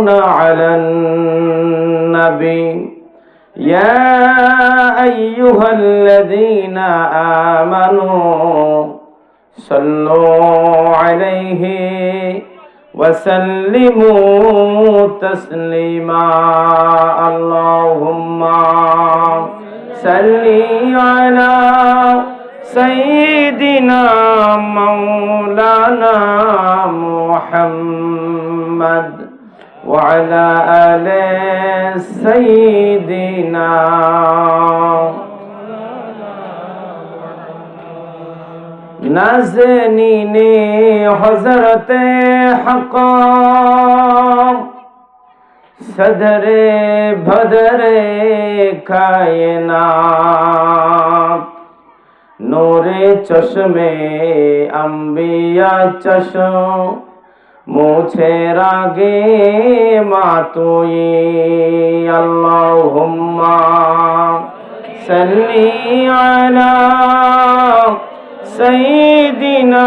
يصلون على النبي يا أيها الذين آمنوا صلوا عليه وسلموا تسليما اللهم صل على سيدنا مولانا محمد وعلى آل سيدنا नाज़नीने हज़रते हक़ा सदरे भदरे कायनात नूरे चश्मे अंबिया चश्म मुझे रागे मातोई अल्लाहुम्मा सल्ली अला सय्यिदिना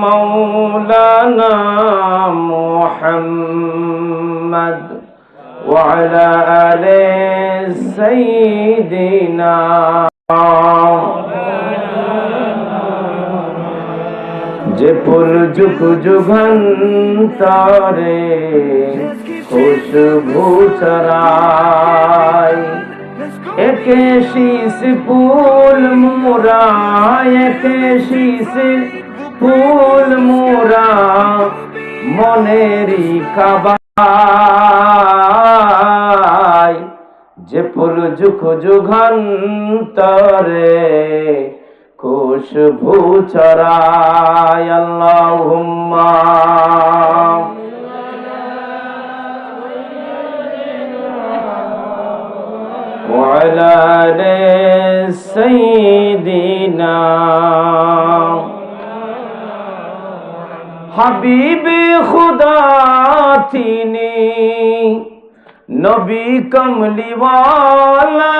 मौलाना मुहम्मद वअला आले सय्यिदिना जे पुल जुग जुगंतरे खुशबू चराई एके शीश फूल मोरा एके शीश फूल मोरा मनेरी काबाय जे पुल जुग जुगंतरे खुशबू चराय अल्लाहुम्मा वअला आले सय्यिदिना हबीबे खुदा तीनी नबी कमली वाला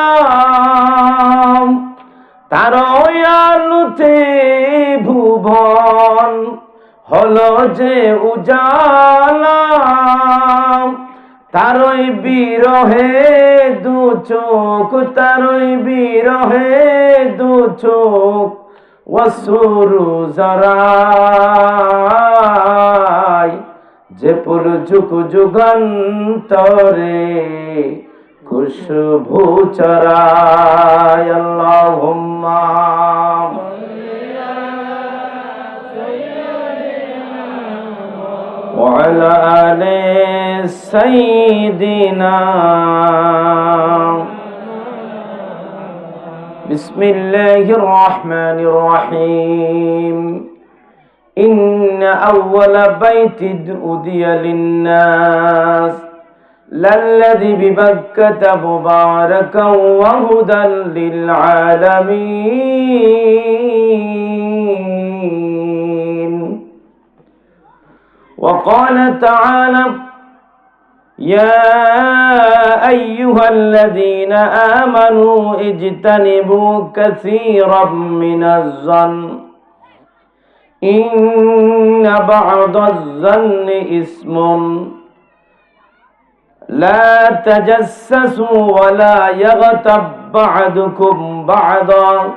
तारयालुते भुवन हलो जे उजाला तारई बिरहे दु चोख तारई बिरहे दु चोख वसुरु जराय जे पुल जुग जुगंतरे खुशबू चराय अल्लाहुम्मा वअला आले सय्यिदिना बिस्मिल्लाहिर रहमानिर रहीम إن أول بيت أُذِيَ للناس للذي ببكة مباركا وهدى للعالمين وقال تعالى يا أيها الذين آمنوا اجتنبوا كثيرا من الظن إن بعض الظن إثم لا تجسسوا ولا يغتب بعضكم بعضا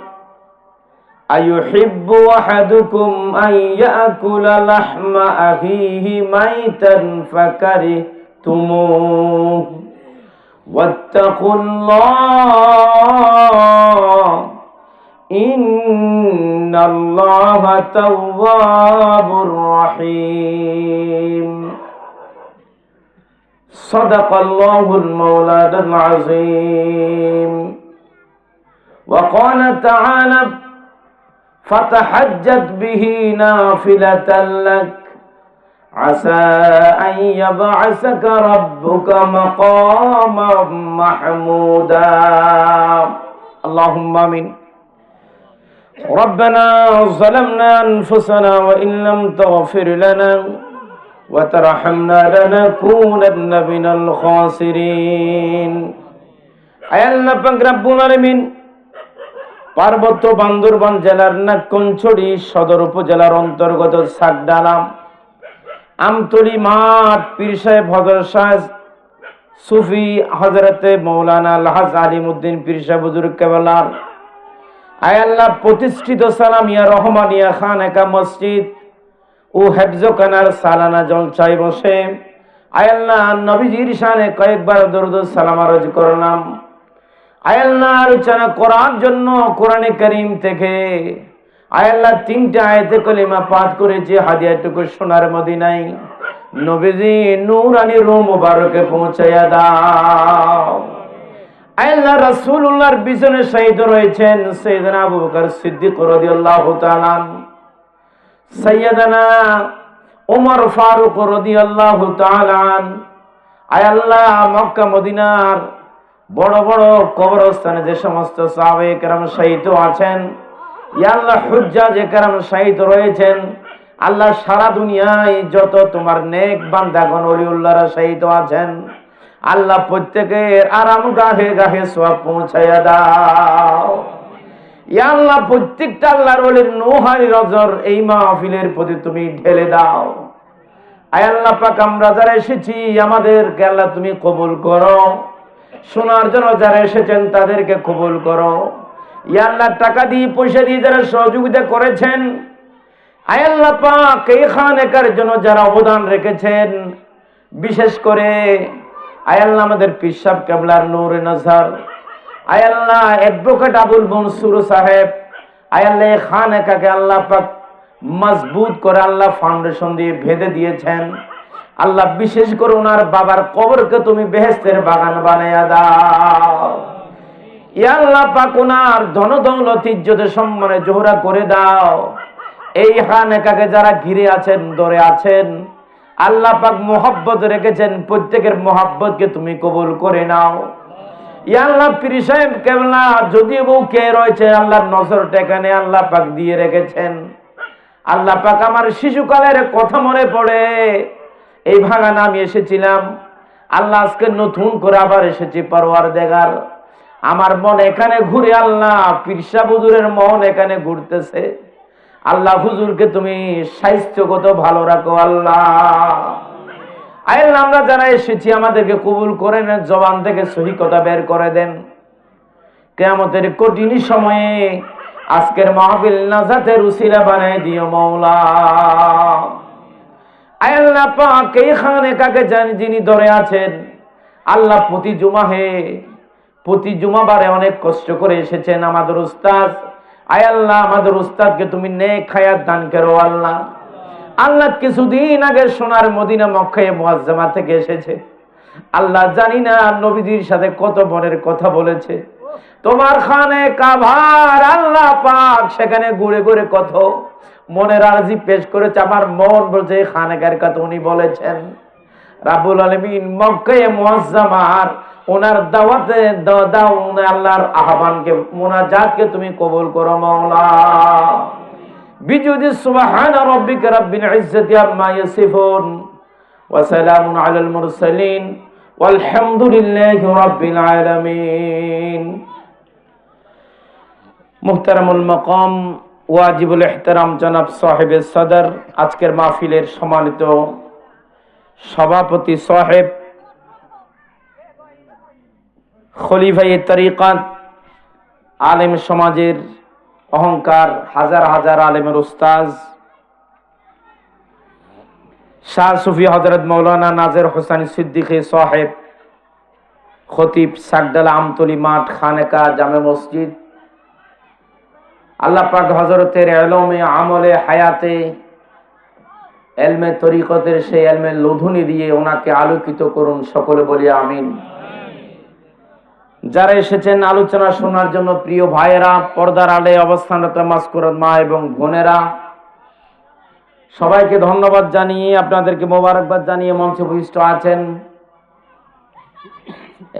أيحب أحدكم أن يأكل لحم أخيه ميتا فكرهتموه واتقوا الله إن الله تواب رحيم صدق الله المولى العظيم وقال تعالى فتحجت به نافلة لك عسى أن يبعثك ربك مقاما محمودا اللهم آمين ربنا ظلمنا أنفسنا وإن لم تغفر لنا وترحمنا لنكونن من الخاسرين আয় আল্লাহ পাক রব্বুল আলামিন পার্বত্য বান্দরবান জেলার নাকঞ্চড়ি সদর উপজেলার অন্তর্গত সাকডালাম আমতলী মাঠ পীর সাহেব হযরত শাহ সুফি হযরতে মাওলানা আলহাজ আলিমউদ্দিন পীর সাহেব হুজুর কেবলা, আয় আল্লাহ প্রতিষ্ঠিত সালামিয়া রহমানিয়া খানেকা মসজিদ ও হেফজখানার সালানা জলসায় বসে আয় আল্লাহ নবীজির শানে কয়েকবার দরুদ ও সালাম আরজ করলাম। আয় আল্লাহ আলোচনা করার জন্য কোরআনে কারীম থেকে আয় আল্লাহ 3টা আয়াতে কলিমা পাঠ করেছি, হাদিয়াটুকু সোনার মদিনায় নবীজি নূরানি রূহ মুবারকে পৌঁছায়া দাও। আয় আল্লাহ রাসূলুল্লাহর পিছনে শহীদ রয়েছেন সাইয়েদনা আবু বকর সিদ্দিক রাদিয়াল্লাহু তাআলা, সাইয়েদনা ওমর ফারুক রাদিয়াল্লাহু তাআলা। আয় আল্লাহ মক্কা মদিনার বড় বড় কবরস্থানে যে সমস্ত সাহাবায়ে কেরাম শহীদ আছেন, ইয়া আল্লাহ হুজ্জাজে কেরাম শহীদ রয়েছেন, আল্লাহ সারা দুনিয়ায় যত তোমার নেক বান্দাগণ ওলিউল্লাহরা শহীদ আছেন, আল্লাহ প্রত্যেকের আরাম গাহে গাহে সওয়াব পৌঁছায়া দাও। ইয়া আল্লাহ প্রত্যেকটা আল্লাহর ওলির নূহানি নজর এই মাহফিলের প্রতি তুমি ঢেলে দাও। আয় আল্লাহ পাক আমরা যারা এসেছি আমাদেরকে আল্লাহ তুমি কবুল করো, শোনার জন্য যারা এসেছেন তাদেরকে কবুল করো। ইয়া আল্লাহ টাকা দিয়ে পয়সা দিয়ে যারা সহযোগিতা করেছেন, আয় আল্লাহ পাক এই খানেকার জন্য যারা অবদান রেখেছেন, বিশেষ করে আয় আল্লাহ আমাদের পীর সাহেব কেবলার নূরে নজর, আয় আল্লাহ অ্যাডভোকেট আবুল মনসুর সাহেব, আয় আল্লাহ এই খানেকাকে আল্লাহ পাক মজবুত করে আল্লাহ ফাউন্ডেশন দিয়ে বেঁধে দিয়েছেন। আল্লাহ বিশেষ করে ওনার বাবার কবরকে তুমি বেহেশতের বাগান বানায়া দাও। ইয়া আল্লাহ পাক ওনার ধন দৌলত ইজ্জতে সম্মানে জোহরা করে দাও। এই খানেকাকে যারা ঘিরে আছেন ধরে আছেন, আল্লাহ পাক মোহাব্বত রেখেছেন, প্রত্যেকের মোহাব্বতকে তুমি কবুল করে নাও। ইয়া আল্লাহ পীর সাহেব কেবলা যদিও বউ কে রয়েছে, আল্লাহর নজরটা এখানে আল্লাহ পাক দিয়ে রেখেছেন। আল্লাহ পাক আমার শিশুকালের কথা মনে পড়ে, এই ভাঙা আমি এসেছিলাম, আল্লাহ আজকে নতুন করে আবার এসেছি পরওয়ারদিগার। আমার মন এখানে ঘুরে, আল্লাহ পীর সাহেব হুজুরের মন এখানে ঘুরতেছে। আল্লাহ হুজুরকে তুমি স্বাস্থ্যগত ভালো রাখো আল্লাহ। আল্লাহ আমরা যারা এসেছি আমাদেরকে কবুল করে নেন, জবান থেকে সহি কথা বের করে দেন। কিয়ামতের কঠিন সময়ে আজকের মাহফিল নাজাতের উসিলা বানাই দিও মাওলা। আল্লাহ পাক এই খানেকাকে জানি যিনি ধরে আছেন, আল্লাহ প্রতি জুমাবারে অনেক কষ্ট করে এসেছেন আমাদের উস্তাদ। আয় আল্লাহ আমাদের উস্তাদকে তুমি নেক হায়াত দান করো আল্লাহ। আল্লাহ কিছুদিন আগে সোনার মদিনা মক্কায়ে মুআজ্জামা থেকে এসেছে, আল্লাহ জানি না নবীজির সাথে কত বনের কথা বলেছে। তোমার খানে কাভার আল্লাহ পাক সেখানে ঘুরে ঘুরে কত মনের আরজি পেশ করেছে। আমার মন বলছে খানেকার কথা উনি বলেছেন। রাব্বুল আলামিন মক্কায়ে মুআজ্জামার ওনার দাওয়াতে দাও, আল্লাহর আহ্বানকে মুনাজাতকে তুমি কবুল করো মাওলা। বিজুদি সুবহানা রাব্বিকা রাব্বিল ইজ্জাতি আম্মা ইয়াসিফুন ওয়া সালামুন আলাল মুরসালিন ওয়ালহামদুলিল্লাহি রাব্বিল আলামিন। মুহতারামুল মাকাম ওয়াজিবুল ইহতিরাম জনাব সাহেবে সদর, আজকের মাহফিলের সম্মানিত সভাপতি সাহেব, খলিফায়ে তরিকাত, আলেম সমাজের অহংকার, হাজার হাজার আলেমের উস্তাজ শাহ সুফি হযরত মাওলানা নাজির হোসেন সিদ্দিকী সাহেব, খতিব সাকডালা আমতলী মাঠ খানেকা জামে মসজিদ, আল্লাহ পাক হযরতের ইলমে আমলে হায়াতে ইলমে তরিকতের সেই ইলমে লধুনি দিয়ে ওনাকে আলোকিত করুন, সকলে বলি আমিন। যারা এসেছেন আলোচনা শোনার জন্য, প্রিয় ভাইয়েরা, পর্দার আড়ালে অবস্থানরত মাসকুরাত মা এবং বোনেরা, সবাইকে ধন্যবাদ জানিয়ে আপনাদেরকে মোবারকবাদ জানিয়ে মঞ্চে উপবিষ্ট আছেন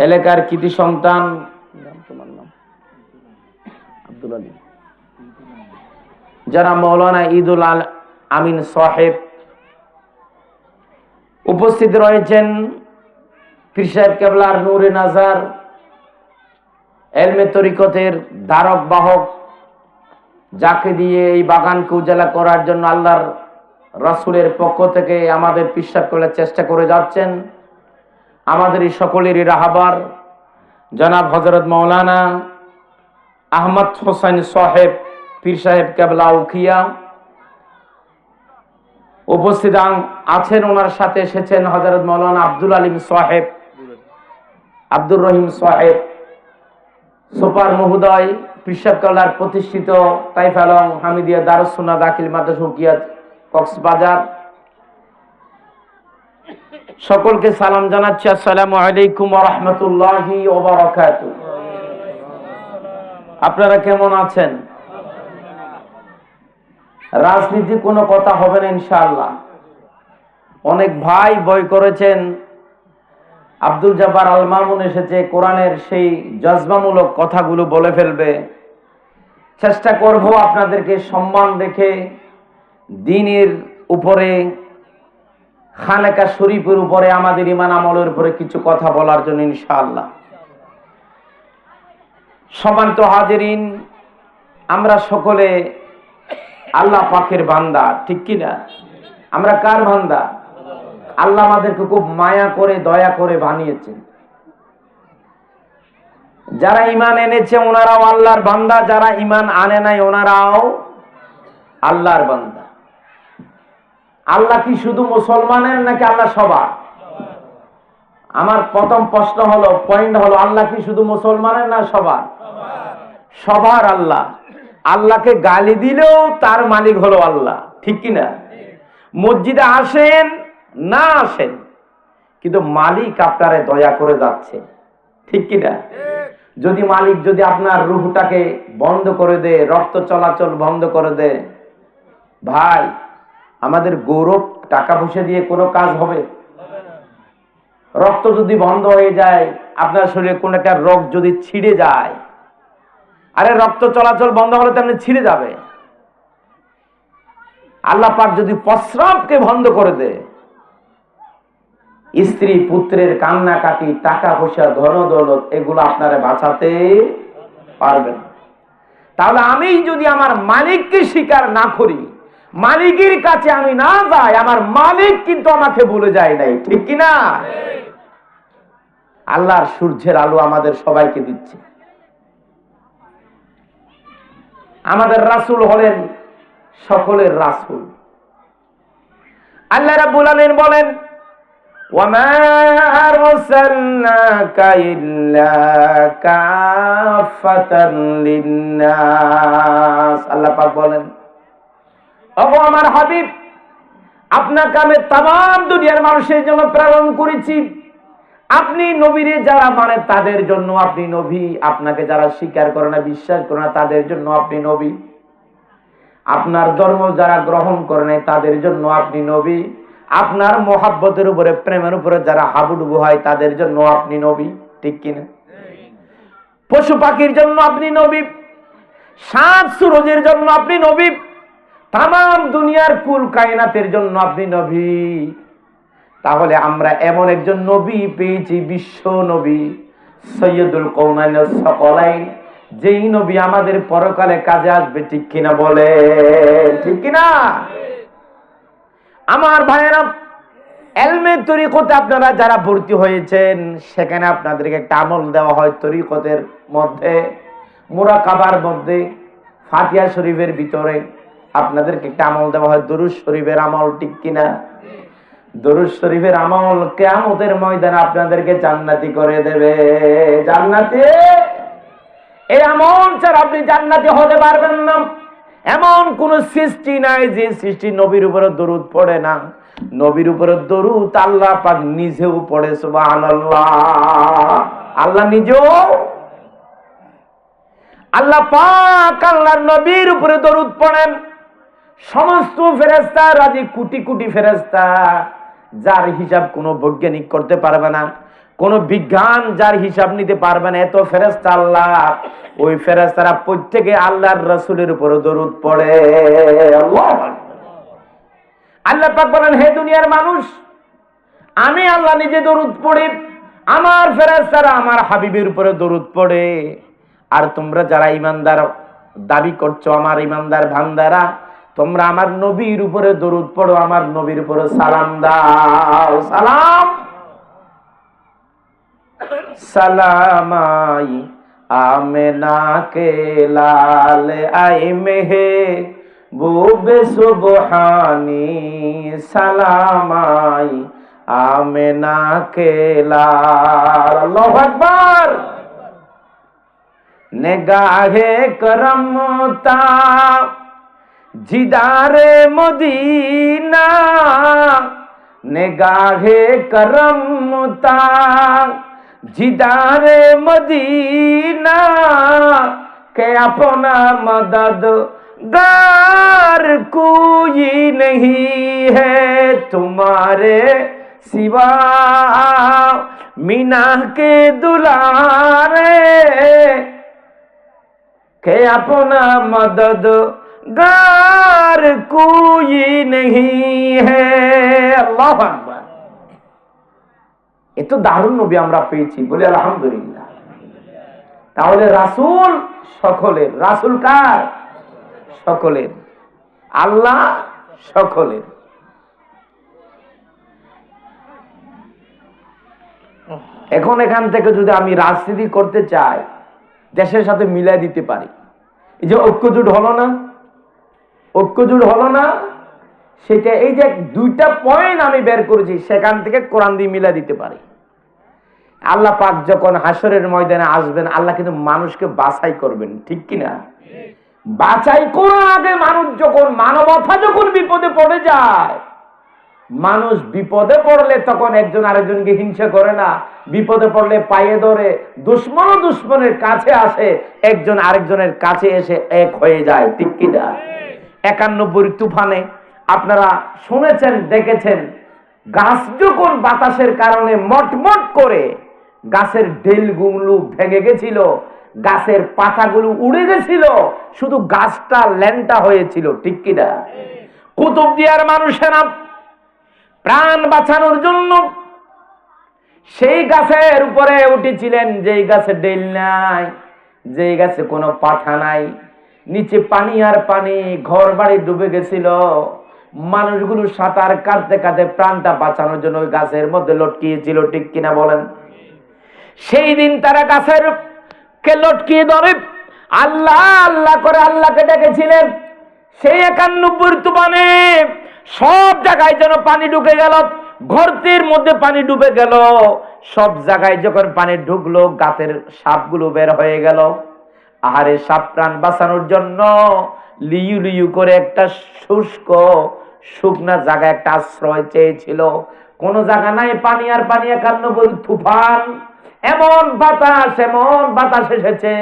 এলাকার কৃতি সন্তান আব্দুল আলী, যারা মাওলানা ঈদুল আমিন সাহেব, উপস্থিত রয়েছেন পীর সাহেব কেবলার নূরে নাজার, ইলমে তরিকতের ধারক বাহক, যাকে দিয়ে এই বাগানকে উজালা করার জন্য আল্লাহর রাসূলের পক্ষ থেকে আমাদের পিশাব করার চেষ্টা করে যাচ্ছেন আমাদের এই সকলেরই রাহবার জনাব হযরত মাওলানা আহমদ হোসেন সাহেব পীর সাহেব কেবলা উখিয়া। উপস্থিত আছেন, ওনার সাথে এসেছেন হযরত মাওলানা আব্দুল আলিম সাহেব, আব্দুর রহিম সাহেব সুপার মহোদয়, পিশাব কালার প্রতিষ্ঠিত তাইফা আলম হামিদিয়া দারুস সুন্নাহ দাখিল মাদ্রাসা হুকিয়াত কক্সবাজার। সকলকে সালাম জানাচ্ছি, আসসালামু আলাইকুম ওয়া রাহমাতুল্লাহি ওয়া বারাকাতুহু। আপনারা কেমন আছেন? রাজনীতি কোনো কথা হবে না ইনশাআল্লাহ। অনেক ভাই বই করেছেন, আব্দুল জব্বার আল মামুন এসেছে, কোরআনের সেই জজবামূলক কথাগুলো বলে ফেলবে। চেষ্টা করব আপনাদেরকে সম্মান রেখে দ্বীনের উপরে, খানেকা শরীফের উপরে, আমাদের ঈমান আমলের উপরে কিছু কথা বলার জন্য ইনশাআল্লাহ। সম্মানিত হাজিরিন, আমরা সকলে আল্লাহ পাকের বান্দা, ঠিক কিনা? আমরা কার বান্দা? আল্লাহ আমাদেরকে খুব মায়া করে দয়া করে বানিয়েছেন। যারা ঈমান এনেছে ওনারাও আল্লাহর বান্দা, যারা ঈমান আনে নাই ওনারাও আল্লাহর বান্দা। আল্লাহ কি শুধু মুসলমানের নাকি আল্লাহ সবার? আমার প্রথম প্রশ্ন হলো, পয়েন্ট হলো, আল্লাহ কি শুধু মুসলমানের না সবার? সবার আল্লাহ। আল্লাহকে গালি দিলেও তার মালিক হলো আল্লাহ, ঠিক কিনা? মসজিদে আসেন না আসেন, কিন্তু মালিক আপনারে দয়া করে যাচ্ছে, ঠিক কিনা? যদি মালিক যদি আপনার রূহটাকে বন্ধ করে দেয়, রক্ত চলাচল বন্ধ করে দেয়, ভাই আমাদের গৌরব টাকা পয়সা দিয়ে কোনো কাজ হবে? রক্ত যদি বন্ধ হয়ে যায়, আপনার শরীরে কোন একটা রোগ যদি ছিঁড়ে যায়, আরে রক্ত চলাচল বন্ধ হলে তেমনি ছিঁড়ে যাবে। আল্লাহ পাক যদি প্রস্রাবকে বন্ধ করে দেয়, স্ত্রী পুত্রের কান্নাকাটি, টাকা পয়সা, ধন দৌলত, এগুলো আপনারা বাঁচাতে পারবেন। তাহলে আমি যদি আমার মালিককে স্বীকার না করি, মালিকের কাছে আমি না যাই, আমার মালিক কিন্তু আমাকে ভুলে যায় নাই, ঠিক কিনা? আল্লাহর সূর্যের আলো আমাদের সবাইকে দিচ্ছে। আমাদের রাসূল হলেন সকলের রাসূল। আল্লাহ রাব্বুল আলামিন বলেন, ওয়ামা আরসালনাকা ইল্লা কাফাতান লিন্নাস। আল্লাহ পাক বলেন, ওগো আমার হাবিব, আপনাকে আমি তামাম দুনিয়ার মানুষের জন্য প্রেরণ করেছি। আপনি নবীরে যারা মানে তাদের জন্য আপনি নবী, আপনাকে যারা স্বীকার করে না, বিশ্বাস করে না, তাদের জন্য আপনি নবী। আপনার ধর্ম যারা গ্রহণ করে নাই তাদের জন্য আপনি নবী। আপনার মোহাব্বতের উপরে, প্রেমের উপরে যারা হাবুডুবু হয় তাদের জন্য আপনি নবী, ঠিক কিনা? পশু পাখির জন্য আপনি নবী, সাত সুরজের জন্য আপনি নবী, তামাম দুনিয়ার কুল কায়নাতের জন্য আপনি নবী। তাহলে আমরা এমন একজন নবী পেয়েছি, বিশ্ব নবী, সৈয়দুল কওনাইন ওয়াস সাকলাইন, যেই নবী আমাদের পরকালে কাজে আসবে, ঠিক কিনা বলে? ঠিক কিনা? আমার ভাইয়েরা, ইলমের তরিকতে আপনারা যারা ভর্তি হয়েছেন, সেখানে আপনাদেরকে একটা আমল দেওয়া হয় তরিকতের মধ্যে, মুরাকাবার মধ্যে, ফাতিহা শরীফের ভিতরে আপনাদেরকে একটা আমল দেওয়া হয়, দুরূদ শরীফের আমল, ঠিক কিনা? দুরূদ শরীফের আমল কিয়ামতের ময়দানে আপনাদেরকে জান্নাতি করে দেবে। জান্নাতি, এই আমল ছাড়া আপনি জান্নাতি হতে পারবেন না। এমন কোন সৃষ্টি নাই যে সৃষ্টি নবীর উপরে দরুদ পড়ে না। নবীর উপরে দরুদ আল্লাহ পাক নিজেও পড়ে, সুবহানাল্লাহ। আল্লাহ নিজেও, আল্লাহ পাক আল্লাহর নবীর উপরে দরুদ পড়েন। সমস্ত ফেরেশতা রাজি, কোটি কোটি ফেরেশতা, যার হিসাব কোনো বৈজ্ঞানিক করতে পারবে না, কোন বিজ্ঞান যার হিসাব নিতে পারবে না, এত ফেরেশতা আল্লাহ। ওই ফেরেশতারা প্রত্যেকে আল্লাহর রাসূলের উপরে দরুদ পড়ে। আল্লাহ পাক বলেন, হে দুনিয়ার মানুষ, আমি আল্লাহ নিজে দরুদ পড়ি, আমার ফেরেশতারা আমার হাবিবের উপরে দরুদ পড়ে। আর তোমরা যারা ঈমানদার দাবি করছো, আমার ঈমানদার বান্দারা, তোমরা আমার নবীর উপরে দরুদ পড়ো, আমার নবীর উপরে সালাম দাও। সালাম সালামাই আমেনা কে লাল আই মেহে বুবে সুবহানি সালামাই আমেনা কে লাল। আল্লাহু আকবার। নেগাহে করমতা জিদারে মদিনা, নেগাহে করমতা জিদারে মদিনা কে अपना मददगार कोई नहीं है तुम्हारे सिवा, मीना के दुलारे के अपना मददगार कोई नहीं है। अल्लाह আকবার। এত দারুণ নবী আমরা পেয়েছি, বলে আলহামদুলিল্লাহ। তাহলে রাসূল সকলের। রাসূল কার? সকলের। আল্লাহ সকলের। এখন এখান থেকে যদি আমি রাজনীতি করতে চাই, দেশের সাথে মিলাই দিতে পারি, এই যে ঐক্যজোট হলো না, ঐক্যজোট হলো না, সেটা এই যে দুইটা পয়েন্ট আমি বের করেছি, সেখান থেকে কোরআন দিয়ে মিলাই দিতে পারি। আল্লাহ পাক যখন হাসরের ময়দানে আসবেন, আল্লাহ কিন্তু মানুষকে বাছাই করবেন, ঠিক কিনা? বাছাই করার আগে মানুষ যখন, মানবতা যখন বিপদে পড়ে যায়, মানুষ বিপদে পড়লে তখন একজন আরেকজনকে হিংসা করে না, বিপদে পড়লে পায়ে ধরে, দুশ্মন দুশ্মনের কাছে আসে, একজন আরেকজনের কাছে এসে এক হয়ে যায়, ঠিক কিনা? 91 তুফানে আপনারা শুনেছেন, দেখেছেন, গাছ যখন বাতাসের কারণে মটমট করে গাছের ডেলগুলো ভেঙে গেছিল, গাছের পাতাগুলো উড়ে গেছিল, শুধু গাছটা ল্যাংটা হয়েছিল, ঠিক কিনা? কুতুবদিয়ার মানুষেরা প্রাণ বাঁচানোর জন্য সেই গাছের উপরে উঠেছিলেন, যেই গাছে ডেল নাই, যেই গাছে কোনো পাতা নাই, নিচে পানি আর পানি, ঘর বাড়ি ডুবে গেছিল। মানুষগুলো সাঁতার কাটতে কাটতে প্রাণটা বাঁচানোর জন্য ওই গাছের মধ্যে লটকিয়েছিল, ঠিক কিনা বলেন? সেই দিন তারা গাছের কে লটকিয়ে ধরে আল্লাহ আল্লাহ করে আল্লাহকে ডেকেছিলেন। সেই 91 তুফানে সব জায়গায় যেন পানি ঢুকে গেল, ঘরটির মধ্যে পানি ডুবে গেল, সব জায়গায় যখন পানি ঢুকলো, গাছের সাপগুলো বের হয়ে গেল। আহারে, সাপ প্রাণ বাঁচানোর জন্য লিউ লিউ করে একটা শুষ্ক শুকনা জায়গায় একটা আশ্রয় চেয়েছিল, কোন জায়গা নাই, পানি আর পানি। 91 তুফান, এমন বাতাস এসেছে,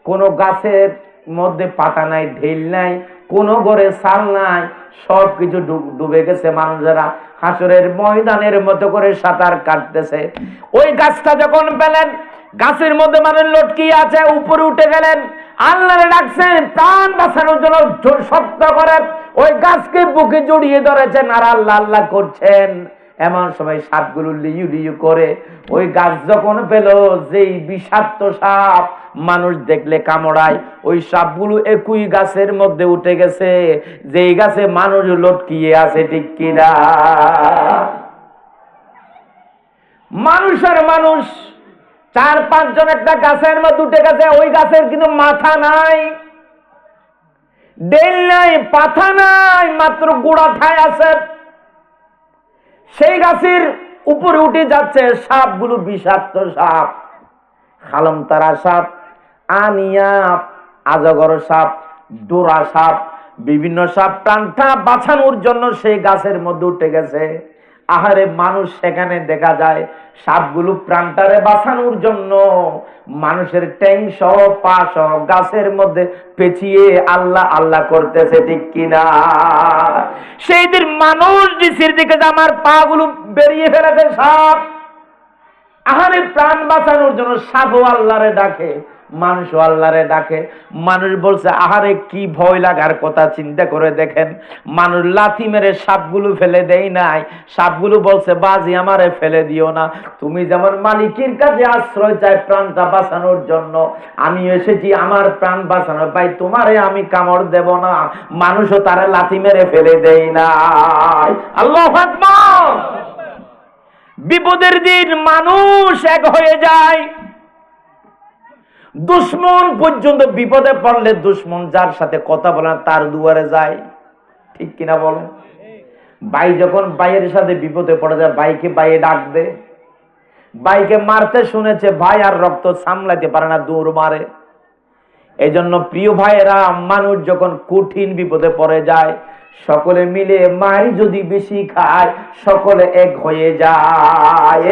কোন গাছের মধ্যে পাতা নাই, ঢিল নাই, কোন ঘরে ছাল নাই, সবকিছু ডুবে গেছে। মানুষেরা হাসরের ময়দানের মতো করে সাঁতার কাটতেছে। ওই গাছটা যখন পেলেন, গাছের মধ্যে মানুষ লটকিয়ে আছে, উপরে উঠে গেলেন, আল্লাহরে ডাকছেন, প্রাণ বাঁচানোর জন্য শক্ত করে ওই গাছকে বুকে জড়িয়ে ধরেছেন আর আল্লাহ আল্লাহ করছেন। এমন সময় সাপগুলো লিউ লিউ করে ওই গাছ যখন পেল, যেই বিষাক্ত সাপ মানুষ দেখলে কামড়ায়, ওই সাপগুলো একই গাছের মধ্যে উঠে গেছে, যেই গাছে মানুষ লটকিয়ে আছে, ঠিক কিনা? মানুষের মানুষ 4-5 জন একটা গাছের মধ্যে উঠে গেছে, ওই গাছের কিন্তু মাথা নাই, ডেল নাই, পাতা নাই, মাত্র গোড়া ঠায় আছে। সেই গাছের উপরে উঠে যাচ্ছে সাপগুলো, বিষাক্ত সাপ, খালমতারা সাপ, আনিয়াপ, আজগর সাপ, ডোরা সাপ, বিভিন্ন সাপ প্রাণটা বাঁচানোর জন্য সেই গাছের মধ্যে উঠে গেছে। আহারে, মানুষ সেখানে দেখা যায় সাপগুলো প্রাণটারে বাঁচানোর জন্য মানুষের ট্যাং সহ পা সহ গাছের মধ্যে পেঁচিয়ে আল্লাহ আল্লাহ করতেছে, ঠিক কিনা? সেই দিন মানুষ নিচের দিকে আমার পা গুলো বেরিয়ে ফেলেছে সাপ। আহারে, প্রাণ বাঁচানোর জন্য সাপও আল্লাহরে ডাকে, মানুষ আল্লাহরে ডাকে। মানুষ বলছে আহারে কি ভয় লাগার কথা, চিন্তা করে দেখেন, মানুষ লাথি মেরে সাপগুলো ফেলে দেয় নাই, সাপগুলো বলছে বাজি আমারে ফেলে দিও না। তুমি যেমন মালিকের কাছে আশ্রয় চাই প্রাণটা বাঁচানোর জন্য, আমি এসেছি আমার প্রাণ বাঁচানো, ভাই তোমারে আমি কামড় দেব না। মানুষও তারা লাথি মেরে ফেলে দেয় নাই। আল্লাহু আকবার। বিপদের দিন মানুষ এক হয়ে যায়। দুশ্মন পর্যন্ত বিপদে পড়লে দুশ্মন যার সাথে কথা বলে না তার দুয়ারে যায়, ঠিক কিনা বলেন? ভাই যখন ভাইয়ের সাথে বিপদে পড়ে যায়, ভাইকে ভাইয়ে ডাক দে। ভাইকে মারতে শুনেছে, ভাই আর রক্ত সামলাতে পারে না, দৌড় মারে। এই জন্য প্রিয় ভাইয়েরা, মানুষ যখন কঠিন বিপদে পড়ে যায়, সকলে মিলে মারি যদি বেশি খায়, সকলে এক হয়ে যায়।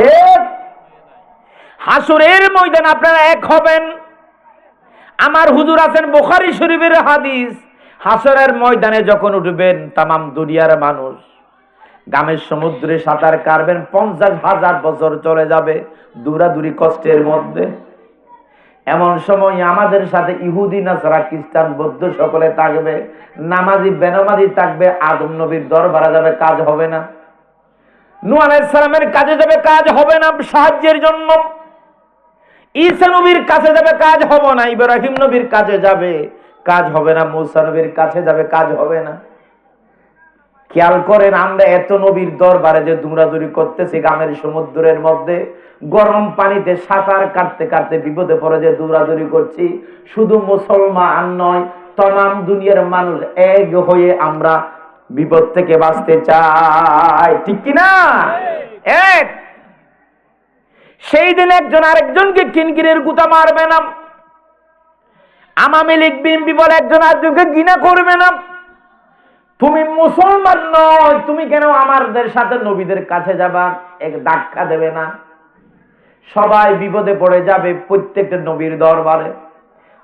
হাসরের ময়দান আপনারা এক হবেন। আমার হুজুর আছেন বুখারী শরীফের হাদিস, হাসরের ময়দানে যখন উঠবেন তামাম দুনিয়ার মানুষ গামের সমুদ্রে সাঁতার কাটবেন, 50,000 বছর চলে যাবে দূরাদূরি কষ্টের মধ্যে। এমন সময় আমাদের সাথে ইহুদি নাসারা খ্রিস্টান বৌদ্ধ সকলে থাকবে, নামাজি বেনামাজি থাকবে। আদম নবীর দরবারে যাবে, কাজ হবে না। নূহ আলাইহিস সালামের কাছে যাবে, কাজ হবে না সাহায্যের জন্য। ঈসা নবীর কাছে যাবে, কাজ হবে না। ইব্রাহিম নবীর কাছে যাবে, কাজ হবে না। মূসা নবীর কাছে যাবে, কাজ হবে না। খেয়াল করেন, আমরা এত নবীর দরবারে যে দৌড়াদৌড়ি করতেছি গামের সমুদ্রের মধ্যে, গরম পানিতে সাঁতার কাটতে কাটতে বিপদে পড়ে যে দৌড়াদৌড়ি করছি, শুধু মুসলমান নয়, তমাম দুনিয়ার মানুষ এক হয়ে আমরা বিপদ থেকে বাঁচতে চাই, ঠিক কিনা? এক সেই দিন একজন আরেকজনকে কিনকিরের গুতা মারবে না, আওয়ামী লীগ বিএনপি বলে একজন আরেকজনকে ঘৃণা করবে না। তুমি মুসলমান নয়, তুমি কেন আমাদের সাথে নবীদের কাছে যাবা, এক ধাক্কা দেবে না। সবাই বিপদে পড়ে যাবে প্রত্যেকটা নবীর দরবারে।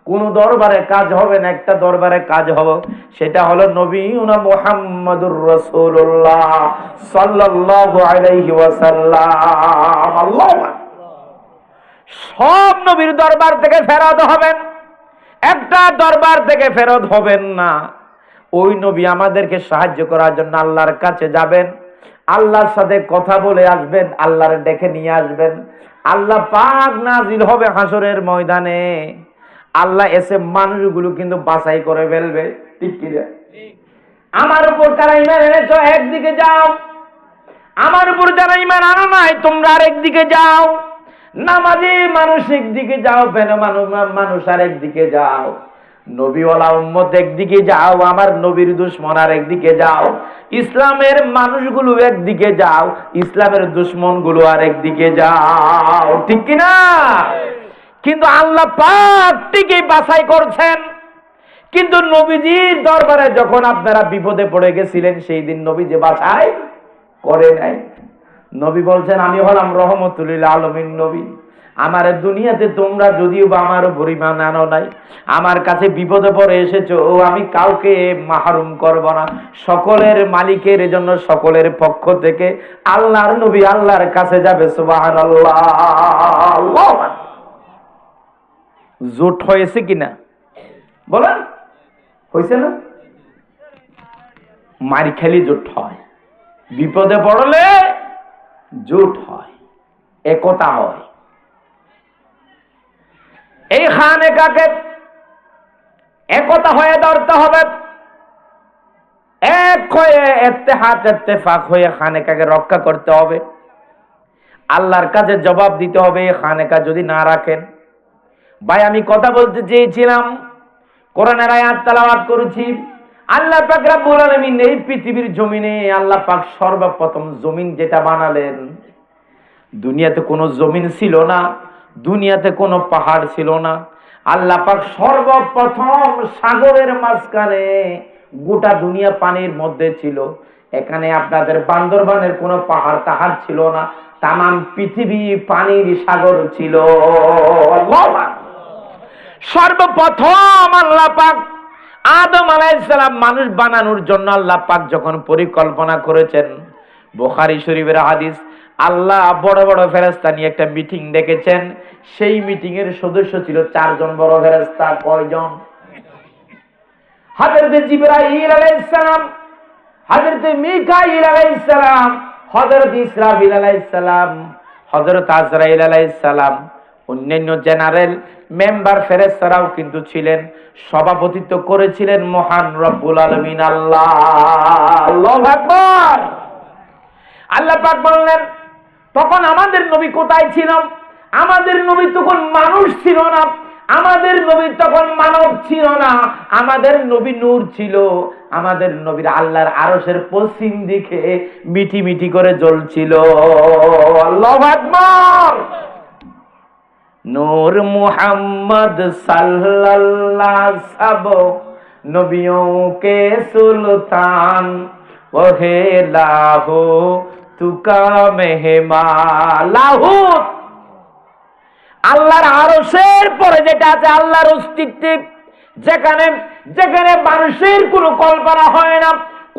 কোন দরবারে কাজ হবে না, একটা দরবারে কাজ হবে, সেটা হলো নবীনা মুহাম্মদুর রাসূলুল্লাহ সাল্লাল্লাহু আলাইহি ওয়াসাল্লাম। আল্লাহু আকবার। সব নবীর দরবার থেকে ফেরত হবেন, একটা দরবার থেকে ফেরত হবেন না। ওই নবী আমাদেরকে সাহায্য করার জন্য আল্লাহর কাছে যাবেন, আল্লাহর সাথে কথা বলে আসবেন, আল্লাহর ডেকে নিয়ে আসবেন। আল্লাহ পাক নাজিল হবে হাসরের ময়দানে। আল্লাহ এসে মানুষগুলো কিন্তু বাছাই করে ফেলবে, ঠিক কি? আমার উপর কারা ঈমান এনেছো একদিকে যাও, আমার উপর যারা ঈমান আনো নাই তোমরা আরেকদিকে যাও। নামাজি মানুষ একদিকে যাও, মানুষ আরেকদিকে যাও। নবীওয়ালা উম্মত একদিকে যাও, আমার নবীর দুশমন আর একদিকে যাও। ইসলামের মানুষগুলো একদিকে যাও, ইসলামের দুশমন গুলো আর একদিকে যাও, ঠিক কিনা? কিন্তু আল্লাহ পাক ঠিকই বাছাই করছেন। কিন্তু নবীজির দরবারে যখন আপনারা বিপদে পড়ে গেছিলেন, সেই দিন নবীজি বাছাই করে নাই। নবী বলছেন, আমি হলাম রহমতুল লিল আলামিন নবী। আমার দুনিয়াতে তোমরা যদিও বা আমার পরিমাণ আনো নাই, আমার কাছে বিপদে পড়ে এসেছো, আমি কাউকে মাহরুম করব না। সকলের মালিকের জন্য সকলের পক্ষ থেকে আল্লাহর নবী আল্লাহর কাছে যাবে। সুবহানাল্লাহ। আল্লাহু আকবার। জোট হয়েছে কিনা বলেন? হয়েছে না? মারি খেলি জোট হয়, বিপদে পড়লে জোট হয়, একতা হয়। এই খানেকাকে একতা হয়ে ধরতে হবে, এক হয়ে ইত্তেহাদ ইত্তেফাক হয়ে খানেকাকে রক্ষা করতে হবে। আল্লাহর কাছে জবাব দিতে হবে খানেকা যদি না রাখেন। ভাই আমি কথা বলতে চেয়েছিলাম, কোরআনের আয়াত তেলাওয়াত করেছি। আল্লাহ পাক রব্বুল আলামিন এই পৃথিবীর জমিনে আল্লাহ পাক সর্বপ্রথম জমিন যেটা বানালেন, দুনিয়াতে কোনো জমিন ছিল না, দুনিয়াতে কোনো পাহাড় ছিল না। আল্লাহ পাক সর্বপ্রথম সাগরের মাঝখানে গোটা দুনিয়া পানির মধ্যে ছিল। এখানে আপনাদের বান্দরবানের কোনো পাহাড় তাহাড় ছিল না, তামাম পৃথিবী পানির সাগর ছিল। সর্বপ্রথম আল্লাহ পাক আদম আলাইহিস সালাম মানুষ বানানোর জন্য আল্লাহ পাক যখন পরিকল্পনা করেছেন, বুখারী শরীফের হাদিস, আল্লাহ বড় বড় ফেরেশতা নিয়ে একটা মিটিং ডেকেছেন। সেই মিটিং এর সদস্য ছিল 4 জন বড় ফেরেশতা। কয়জন? হযরত জিবরাইল আলাইহিস সালাম, হযরত মিকাইল আলাইহিস সালাম, হযরত ইসরাফিল আলাইহিস সালাম, হযরত আজরাইল আলাইহিস সালাম, অন্যান্য জেনারেল মেম্বার ফেরেশতারাও কিন্তু ছিলেন। সভাপতিত্ব করেছিলেন মহান রব্বুল আলামিন আল্লাহ। আল্লাহু আকবার। আল্লাহ পাক বললেন, তখন আমাদের নবী কোথায় ছিল? আমাদের নবী তখন মানুষ ছিল না, আমাদের নবী তখন মানব ছিল না, আমাদের নবী নূর ছিল। আমাদের নবীর আল্লাহর আরশের পশ্চিম দিকে মিটি মিটি করে জ্বলছিল। আল্লাহু আকবার। নূর মুহাম্মদ সাল্লাল্লাহু সব নবিयों के सुल्तान ওহে লাহু তুকা মেহমান। লাহুত আল্লাহর আরশের পরে যেটা আছে আল্লাহর অস্তিত্ব, যেখানে যেখানে মানুষের কোনো কল্পনা হয় না,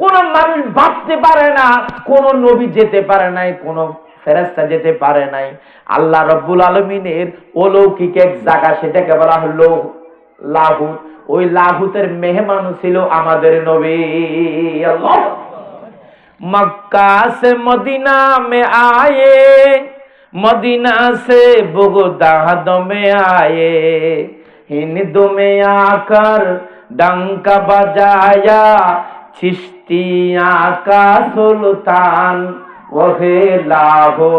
কোন মানুষ ভাবতে পারে না, কোন নবী যেতে পারে নাই, কোন ফেরেশতা যেতে পারে নাই। আল্লাহ রাব্বুল আলামিনের অলৌকিক এক জায়গা, সেটাকে বলা হলো লাহুত। ওই লাহুতের মেহমান ছিল আমাদের নবী। আল্লাহ। মক্কা से मदीना में आए, मदीना से बगदाद में आए, हिंद में आकर डंका बजाया चिश्तियां का सुल्तान वो है लाहौ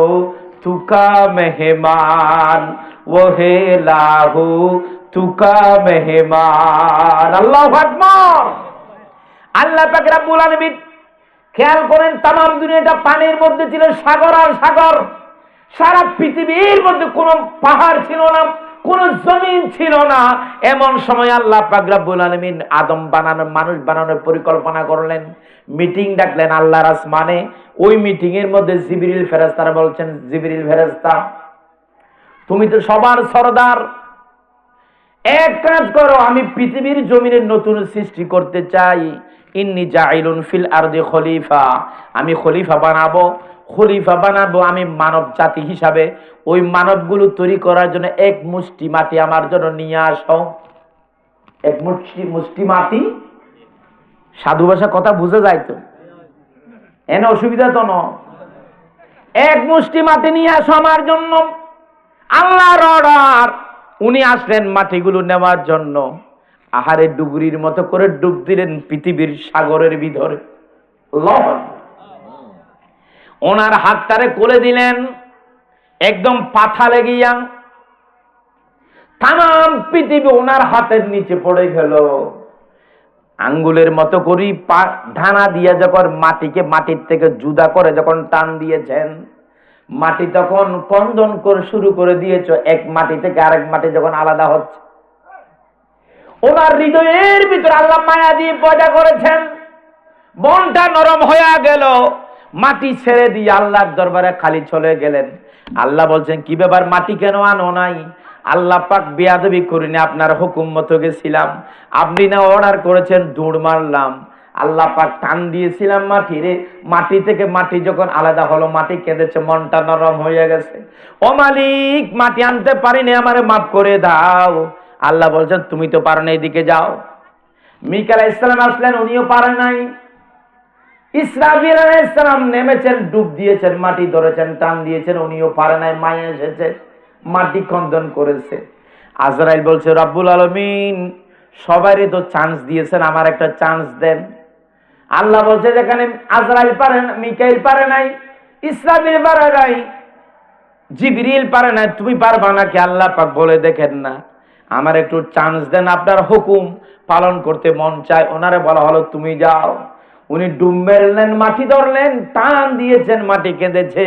तुका मेहमान, वो है लाहौ तुका मेहमान। अल्लाहु আকবার। আল্লাহ পাক রব্বুল আলামিন খেয়াল করেন, তামাম দুনিয়াটা পানির মধ্যে ছিল, সাগর আর সাগর। সারা পৃথিবীর মধ্যে কোনো পাহাড় ছিল না, কোনো জমিন ছিল না। এমন সময় আল্লাহ পাক রব্বুল আলামিন আদম বানানোর, মানুষ বানানোর পরিকল্পনা করলেন, মিটিং ডাকলেন আল্লাহর আসমানে। ওই মিটিং এর মধ্যে জিবরিল ফেরেশতারা বলছেন, জিবরিল ফেরেশতা, তুমি তো সবার সরদার, এক কাজ করো, আমি পৃথিবীর জমিনে নতুন সৃষ্টি করতে চাই। ইন্নী জাইলুন ফিল আরদি খলিফা, আমি খলিফা বানাবো, খলিফা বানাবো আমি মানব জাতি হিসাবে। ওই মানবগুলো তৈরি করার জন্য এক মুষ্টি মাটি আমার জন্য নিয়ে আসো। এক মুষ্টি মাটি, সাধু ভাষা কথা বুঝে যায় তো, এনে অসুবিধা তো ন। এক মুষ্টি মাটি নিয়ে আসো আমার জন্য। আল্লাহর অর্ডার। উনি আসলেন মাটিগুলো নেওয়ার জন্য। আহারে ডুবুরির মতো করে ডুব দিলেন পৃথিবীর সাগরের ভিতরে। ওনার হাতটারে কোলে দিলেন, একদম পাথা লেগিয়া তামাম পৃথিবী ওনার হাতের নিচে পড়ে গেল। আঙ্গুলের মতো করি ঢানা দিয়ে যখন মাটিকে মাটির থেকে জুদা করে যখন টান দিয়েছেন, মাটি তখন কন্দন করে শুরু করে দিয়েছ। এক মাটি থেকে আরেক মাটি যখন আলাদা হচ্ছে, ওনার হৃদয়ের ভিতরে আল্লাহ মায়া দিয়ে পয়দা করেছেন। মনটা নরম হয়ে গেল, মাটি ছেড়ে দিয়ে আল্লাহর দরবারে খালি চলে গেলেন। আল্লাহ বলছেন, কি ব্যাপার, মাটি কেন আনো নাই? আল্লাহ পাক বেয়াদবি করিনি, আপনার হুকুম মতো গেছিলাম, আপনি না অর্ডার করেছেন, দৌড় মারলাম। আল্লাহ পাক টান দিয়েছিলাম মাটিরে, মাটি থেকে মাটি যখন আলাদা হলো, মাটি কেঁদেছে, মনটা নরম হয়ে গেছে। ও মালিক, মাটি আনতে পারিনি, আমারে মাফ করে দাও। আল্লাহ বলছেন, তুমি তো পারো না, এদিকে যাও। মিকাইল আলাইহিস সালাম আসলেন, উনিও পারে নাই। ইসরাফিল আলাইহিস সালাম নেমেছেন, ডুব দিয়েছেন, মাটি ধরেছেন, টান দিয়েছেন, উনিও পারে নাই। মায়া এসেছে, মাটি খন্দন করেছে। আজরাইল বলছে, রব্বুল আলামিন সবারই তো চান্স দিয়েছেন, আমার একটা চান্স দেন। আল্লাহ বলছে, যেখানে আজরাইল পারে না, মিকাইল পারে নাই, ইসরাফিল পারে নাই, জিবরিল পারে নাই, তুমি পারবা নাকি? আল্লাহ পাক বলে, দেখেন না, আমার একটু চান্স দেন, আপনার হুকুম পালন করতে মন চায়। ওনারে বলা হলো, তুমি যাও। উনি ডুব মেরলেন, মাটি ধরলেন, টান দিয়েছেন, মাটি কেঁদেছে।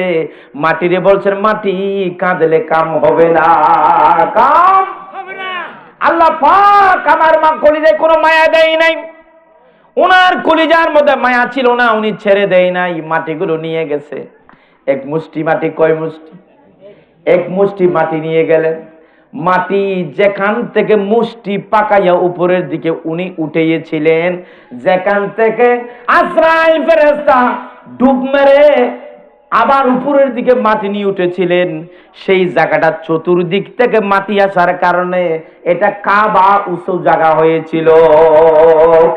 মাটিরে বলছেন, মাটি কাঁদলে কাম হবে না, কাম হবে না। আল্লাহ পাক আমার মা কলিজায় কোনো মায়া দেয় নাই। ওনার কলিজার মধ্যে মায়া ছিল না, উনি ছেড়ে দেয় নাই, মাটিগুলো নিয়ে গেছে। এক মুষ্টি মাটি, কয় মুষ্টি? এক মুষ্টি মাটি নিয়ে গেলেন। মাটি যেখান থেকে মুষ্টি পাকাইয়া উপরের দিকে উনি উঠেছিলেন, যেখান থেকে আজরাইল ফেরেশতা ডুব মেরে আবার উপরের দিকে মাটি নিয়ে উঠেছিলেন। সেই জায়গাটা চতুর্দিক থেকে মাটি আসার কারণে এটা কাবা উঁচু জায়গা হয়েছিল।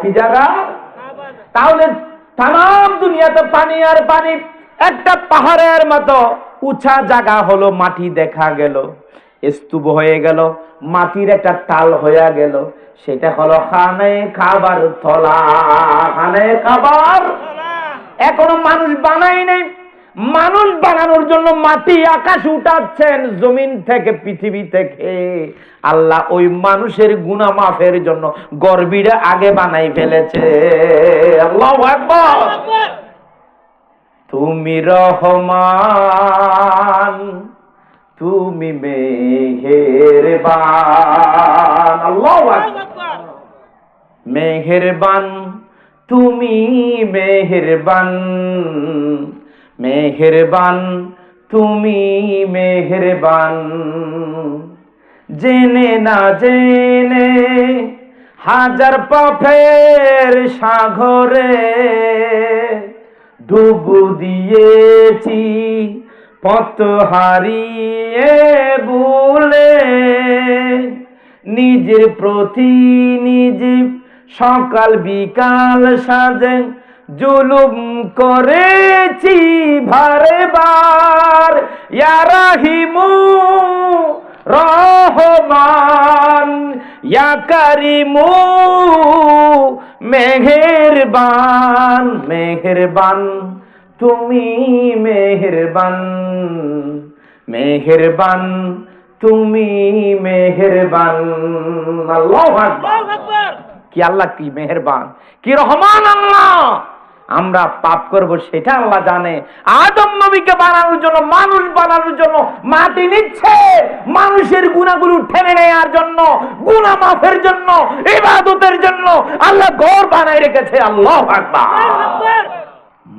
কি জায়গা? তাহলে তাম দুনিয়াতে পানি আর পানি, একটা পাহাড়ের মতো উঁচা জায়গা হলো, মাটি দেখা গেল, স্তূপ হয়ে গেল, মাটির একটা টাল হয়ে গেল, সেটা হলো খানে কাবার তলা। খানে কাবার এখনো মানুষ বানাই নাই। মানুষ বানানোর জন্য মাটি আকাশ উঠাচ্ছেন জমিন থেকে, পৃথিবী থেকে। আল্লাহ ওই মানুষের গুনাহ মাফের জন্য গর্বিরা আগে বানাই ফেলেছে। আল্লাহু আকবার। তুমি রহমান, তুমি মেহেরবান। আল্লাহু আকবার। মেহেরবান, তুমি মেহেরবান, মেহেরবান, তুমি মেহেরবান। জেনে না জেনে হাজার পাপের সাগরে ডুব দিয়েছি, পথ হারিয়ে ভুলে নিজের প্রতি নিজে সকাল বিকাল সাজে জুলুম করেছি ভারে বার। ইয়া রাহিমু রহমান, ইয়া কারিমু মেহেরবান। মেহেরবান, তুমি মেহেরবান, মেহেরবান, তুমি মেহেরবান। আল্লাহু আকবার। কি আল্লাহ কি মেহেরবান, কি রহমান আল্লাহ। আমরা পাপ করব সেটা আল্লাহ জানে। আদম নবীকে বানানোর জন্য, মানুষ বানানোর জন্য মাটি নিচ্ছে, মানুষের গুনাহগুলো ঠেলে নেওয়ার জন্য, গুনাহ মাফের জন্য, ইবাদতের জন্য আল্লাহ ঘর বানাই রেখেছে। আল্লাহু আকবার।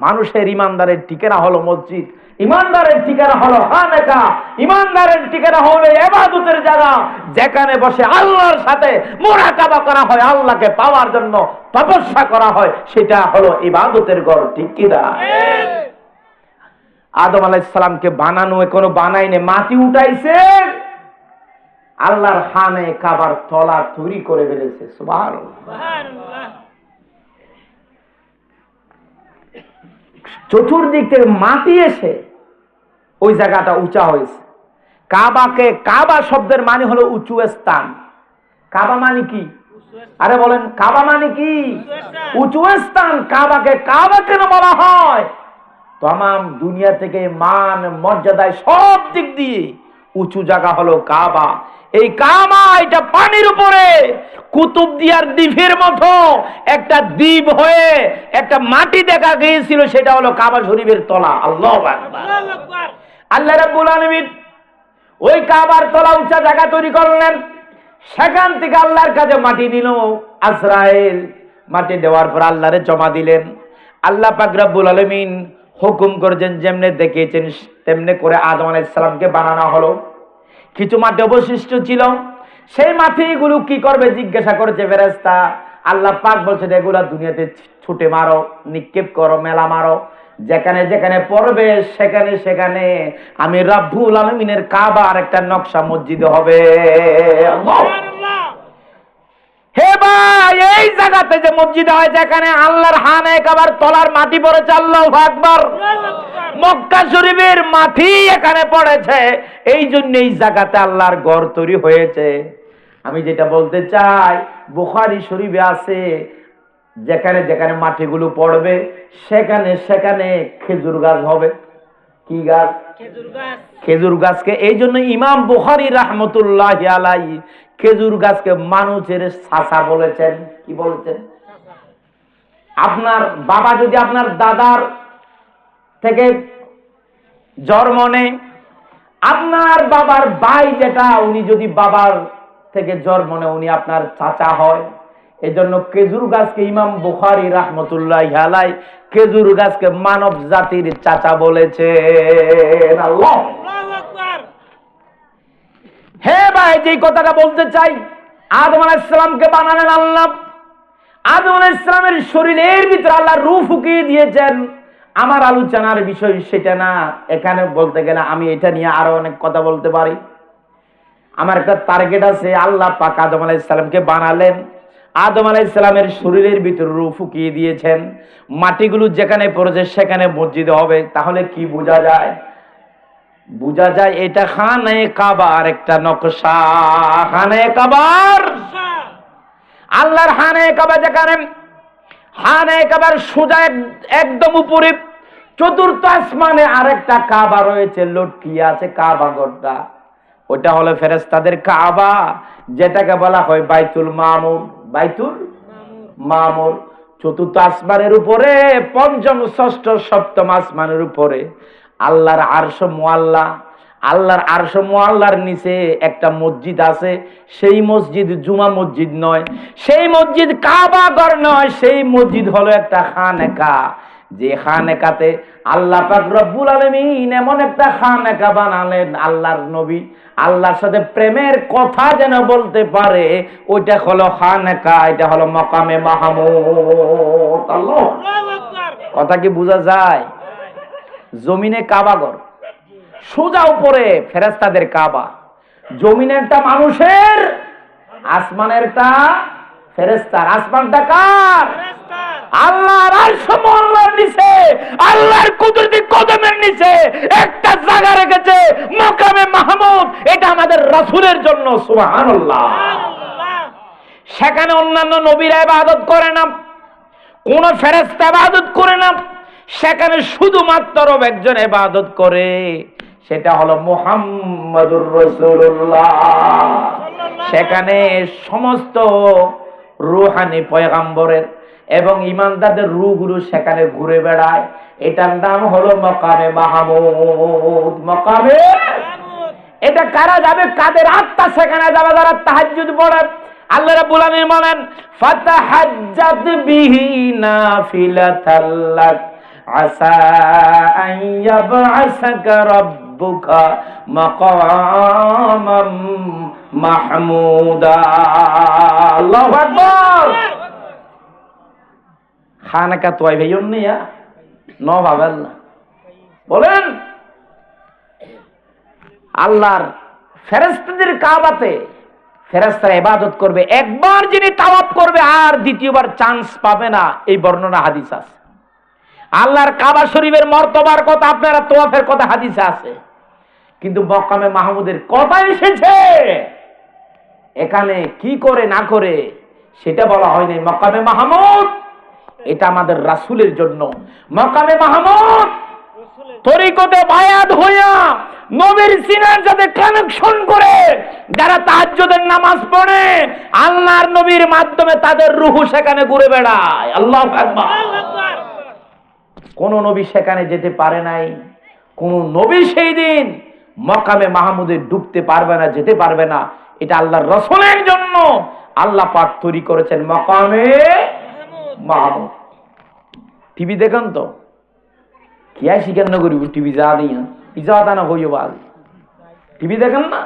মানুষের ইমানদারের ঠিকানা হলো মসজিদ, ইমানদারের ঠিকানা হলো খানেকা, ইমানদারের ঠিকানা হলো ইবাদতের জায়গা, যেখানে বসে আল্লাহর সাথে মুরাকাবা করা হয়, আল্লাহকে পাওয়ার জন্য তপস্যা করা হয়, সেটা হলো ইবাদতের ঘর। ঠিক কি না? আদম আলাইহিস সালামকে বানানো এখনো বানায়নি, মাটি উঠাইছে, আল্লাহর খানে কাবার তলা তৈরি করে ফেলেছে। সুবহানাল্লাহ। চতুর্দিক থেকে মাটি এসে ওই জায়গাটা উঁচা হয়েছে। কাবাকে, কাবা শব্দের মানে হলো উঁচু স্থান। কাবা মানে কি? আরে বলেন, কাবা মানে কি? উঁচু স্থান। কাবাকে কাবা কেন বলা হয়? তমাম দুনিয়া থেকে মান মর্যাদায় সব দিক দিয়ে উঁচু জায়গা হলো কাবা। এই কাবা, এটা পানির উপরে কুতুবদিয়ার দ্বীপের মতো একটা দ্বীপ হয়ে একটা মাটি দেখা গিয়েছিল, সেটা হলো কাবা শরীফের তলা। আল্লাহু আকবার। আল্লাহ রাব্বুল আলামিন ওই কাবার তলা উঁচা জায়গা তৈরি করলেন। সেখান থেকে আল্লাহর কাছে মাটি নিল আজরাইল। মাটি দেওয়ার পর আল্লাহরে জমা দিলেন। আল্লাহ পাক রব্বুল আলামিন হুকুম করেছেন, যেমনে দেখিয়েছেন তেমনে করে আদম আলাইহিস সালামকে বানানো হলো। কিছু মাটি অবশিষ্ট ছিল, সেই মাটিগুলো কি করবে জিজ্ঞাসা করেছে ফেরেশতা। আল্লাহ পাক বলছেন, এগুলা দুনিয়াতে ছুটে মারো, নিক্ষেপ করো, মেলা মারো, যেখানে যেখানে পড়বে সেখানে সেখানে আমি রাব্বুল আলামিনের কাবার একটা নকশা মসজিদ হবে। হে ভাই, এই জায়গাতে যে মসজিদ হয়, যেখানে আল্লাহর খানে কাবার তলার মাটি পড়েছে। আল্লাহু আকবার। মক্কা শরীফের মাটি এখানে পড়েছে, এই জন্য এই জায়গাতে আল্লাহর ঘর তৈরি হয়েছে। আমি যেটা বলতে চাই, বুখারী শরীফে আছে, যেখানে যেখানে মাটিগুলো পড়বে সেখানে সেখানে খেজুর গাছ হবে। কি গাছ? খেজুর গাছ। খেজুর গাছকে এই জন্য ইমাম বুখারী রাহমাতুল্লাহি আলাইহি খেজুর গাছকে মানুষের চাচা বলেছেন। কি বলেছেন? আপনার বাবা যদি আপনার দাদার থেকে জন্ম নেয়, আপনার বাবার ভাই যেটা, উনি যদি বাবার থেকে জন্ম নেয়, উনি আপনার চাচা হয়। এজন্য খেজুর গাছকে ইমাম বুখারী রাহমাতুল্লাহি আলাইহি খেজুর গাছকে মানব জাতির চাচা বলেছেন। আল্লাহু আকবার। হে ভাই, যে কথাটা বলতে চাই, আদম আলাইহিস সালামকে বানালেন আল্লাহ। আদম আলাইহিস সালামের শরীরের ভিতরে আল্লাহ রূহ ফুঁকিয়ে দিয়েছেন। আমার আলোচনার বিষয় সেটা না। এখানে বলতে গেলে আমি এটা নিয়ে আরো অনেক কথা বলতে পারি। আমার একটা টার্গেট আছে। আল্লাহ পাক আদম আলাইহিস সালামকে বানালেন, আদম আলাইহিস সালামের শরীরের ভিতরে রূহ ফুকিয়ে দিয়েছেন, মাটিগুলো যেখানে পড়েছে সেখানে মসজিদ হবে। তাহলে কি বোঝা যায়? বোঝা যায় এটা খানে কাবার একটা নকশা। খানে কাবার, আল্লাহর খানে কাবা, যেখানে খানে কাবার সোজা একদম উপরে চতুর্থ আসমানে আরেকটা কাবা রয়েছে, লটকিয়ে আছে কাবা ঘরটা। ওটা হলো ফেরেশতাদের কাবা, যেটাকে বলা হয় বাইতুল মামুর। বাইতুল মামুর চতুর্থ আসমানের উপরে, পঞ্চম ষষ্ঠ সপ্তম আসমানের উপরে আল্লাহর আরশ মুআল্লা। আল্লাহর আরশ মুআল্লার নিচে একটা মসজিদ আছে। সেই মসজিদ জুমা মসজিদ নয়, সেই মসজিদ কাবা ঘর নয়, সেই মসজিদ হলো একটা খানেকা। যে খানেকাতে আল্লাহ পাক রব্বুল আলামিন এমন একটা খানেকা বানালেন, আল্লাহর নবী আল্লাহর সাথে প্রেমের কথা যেন বলতে পারে। ওইটা হলো খানেকা, এটা হলো মাকামে মাহমুদ। আল্লাহু আকবার। কথা কি বোঝা যায়? জমিনে কাবা ঘর, সোজা উপরে ফেরেশতাদের কাবা। জমিনেরটা মানুষের, আসমানেরটা ফেরেশতার। আসমানটা কার? আল্লাহর আরশ মুআল্লার নিচে, আল্লাহর কুদরতি কদমের নিচে একটা জায়গা রেখেছে, মাকামে মাহমুদ। এটা আমাদের রাসূলের জন্য। সুবহানাল্লাহ। সেখানে অন্যান্য নবীরা ইবাদত করে না, কোন ফেরেশতা ইবাদত করে না। সেখানে শুধুমাত্র একজন ইবাদত করে, সেটা হলো মুহাম্মাদুর রাসূলুল্লাহ। সেখানে সমস্ত রূহানি পয়গম্বরের এবং ঈমানদারদের রূহগুলো সেখানে ঘুরে বেড়ায়। এটার নাম হলো মাকামে মাহমুদ। মাকামে মাহমুদ। এটা কারা যাবে? কাদের আত্মা সেখানে যাবে? যারা তাহাজ্জুদ পড়ে। আল্লাহ রাব্বুল আলামিন বলেন, ফাতাহাজ্জাত বিহি নাফিলাতাল লাক আসা আন ইয়াবআসাকা রাব্বুকা মাকামাম মাহমুদা। আল্লাহু আকবার। খানাকা তোয়াই ভাইয়ন নিয়া ন ভাবেন না। বলেন আল্লাহর ফেরেশতাদের কাবাতে ফেরেশতারা ইবাদত করবে। একবার যিনি তাওয়াফ করবে আর দ্বিতীয়বার চান্স পাবে না, এই বর্ণনা হাদিস আছে। আল্লাহর কাবা শরীফের মর্তবার কথা, আপনারা তাওয়াফের কথা হাদিসে আছে, কিন্তু মাকামে মাহমুদের কথা এসেছে। এখানে কি করে না করে সেটা বলা হয়নি। মাকামে মাহমুদ এটা আমাদের রাসূলের জন্য। মাকামে মাহমুদ তরিকতে বায়াত হইয়া নবীর সিনার সাথে কানেকশন করে যারা তাহাজ্জুদের নামাজ পড়ে, আল্লাহর নবীর মাধ্যমে তাদের রূহ সেখানে ঘুরে বেড়ায়। আল্লাহু আকবার। কোন নবী সেখানে যেতে পারে নাই। কোন নবী সেই দিন মাকামে মাহমুদে ঢুকতে পারবে না, যেতে পারবে না। এটা আল্লাহর রাসূলের জন্য আল্লাহ পাক তৈরি করেছেন মাকামে মাহমুদ। টিভি দেখেন তো কি আই শিকার না করিব, টিভি যা দিয়া পিজা দানা হইও বাল। টিভি দেখেন না?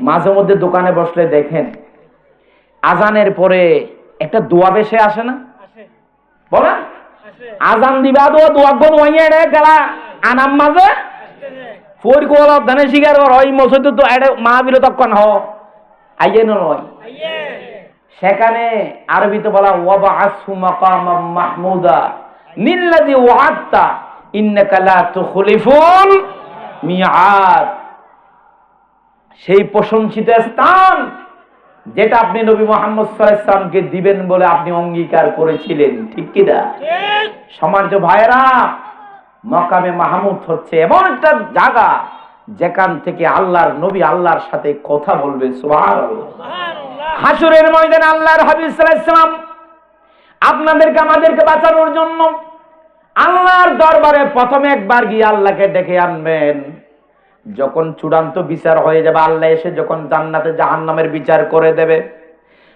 মাঝে মধ্যে দোকানে বসলে দেখেন আজানের পরে একটা দোয়া বেশে আসে না? বলেন আজান দিবা দোয়া গন হইয়ে রে গলা আনাম মাঝে ফোর কোল দানে শিকার কর ওই মসজিদ তো এডে মাহফিল তখন হ আইয়ে নয়। সেখানে আরবিতে বলা ওয়াবাআসহু মাকামাম মাহমুদা নিল্লাযী ওয়া'আদতা ইন্নাকা লা তুখলিফুল মিআদ। সেই প্রশংসিত স্থান যেটা আপনি নবী মুহাম্মদ সাল্লাল্লাহু আলাইহি ওয়াসাল্লামকে দিবেন বলে আপনি অঙ্গীকার করেছিলেন, ঠিক কি না? ঠিক। সমাজ ভাইরা, মাকামে মাহমুদ হচ্ছে এমন একটা জায়গা যেখান থেকে আল্লাহর নবী আল্লাহর সাথে কথা বলবে। সুবহানাল্লাহ। হাসরের ময়দানে আল্লাহর হাবিব সাল্লাল্লাহু আলাইহি ওয়াসাল্লাম আপনাদেরকে আমাদেরকে বাঁচানোর জন্য আল্লাহর দরবারে প্রথমে একবার গিয়ে আল্লাহকে ডেকে আনবেন। যখন চূড়ান্ত বিচার হয়ে যাবে, আল্লাহ এসে যখন জান্নাতে জাহান্নামের বিচার করে দেবে,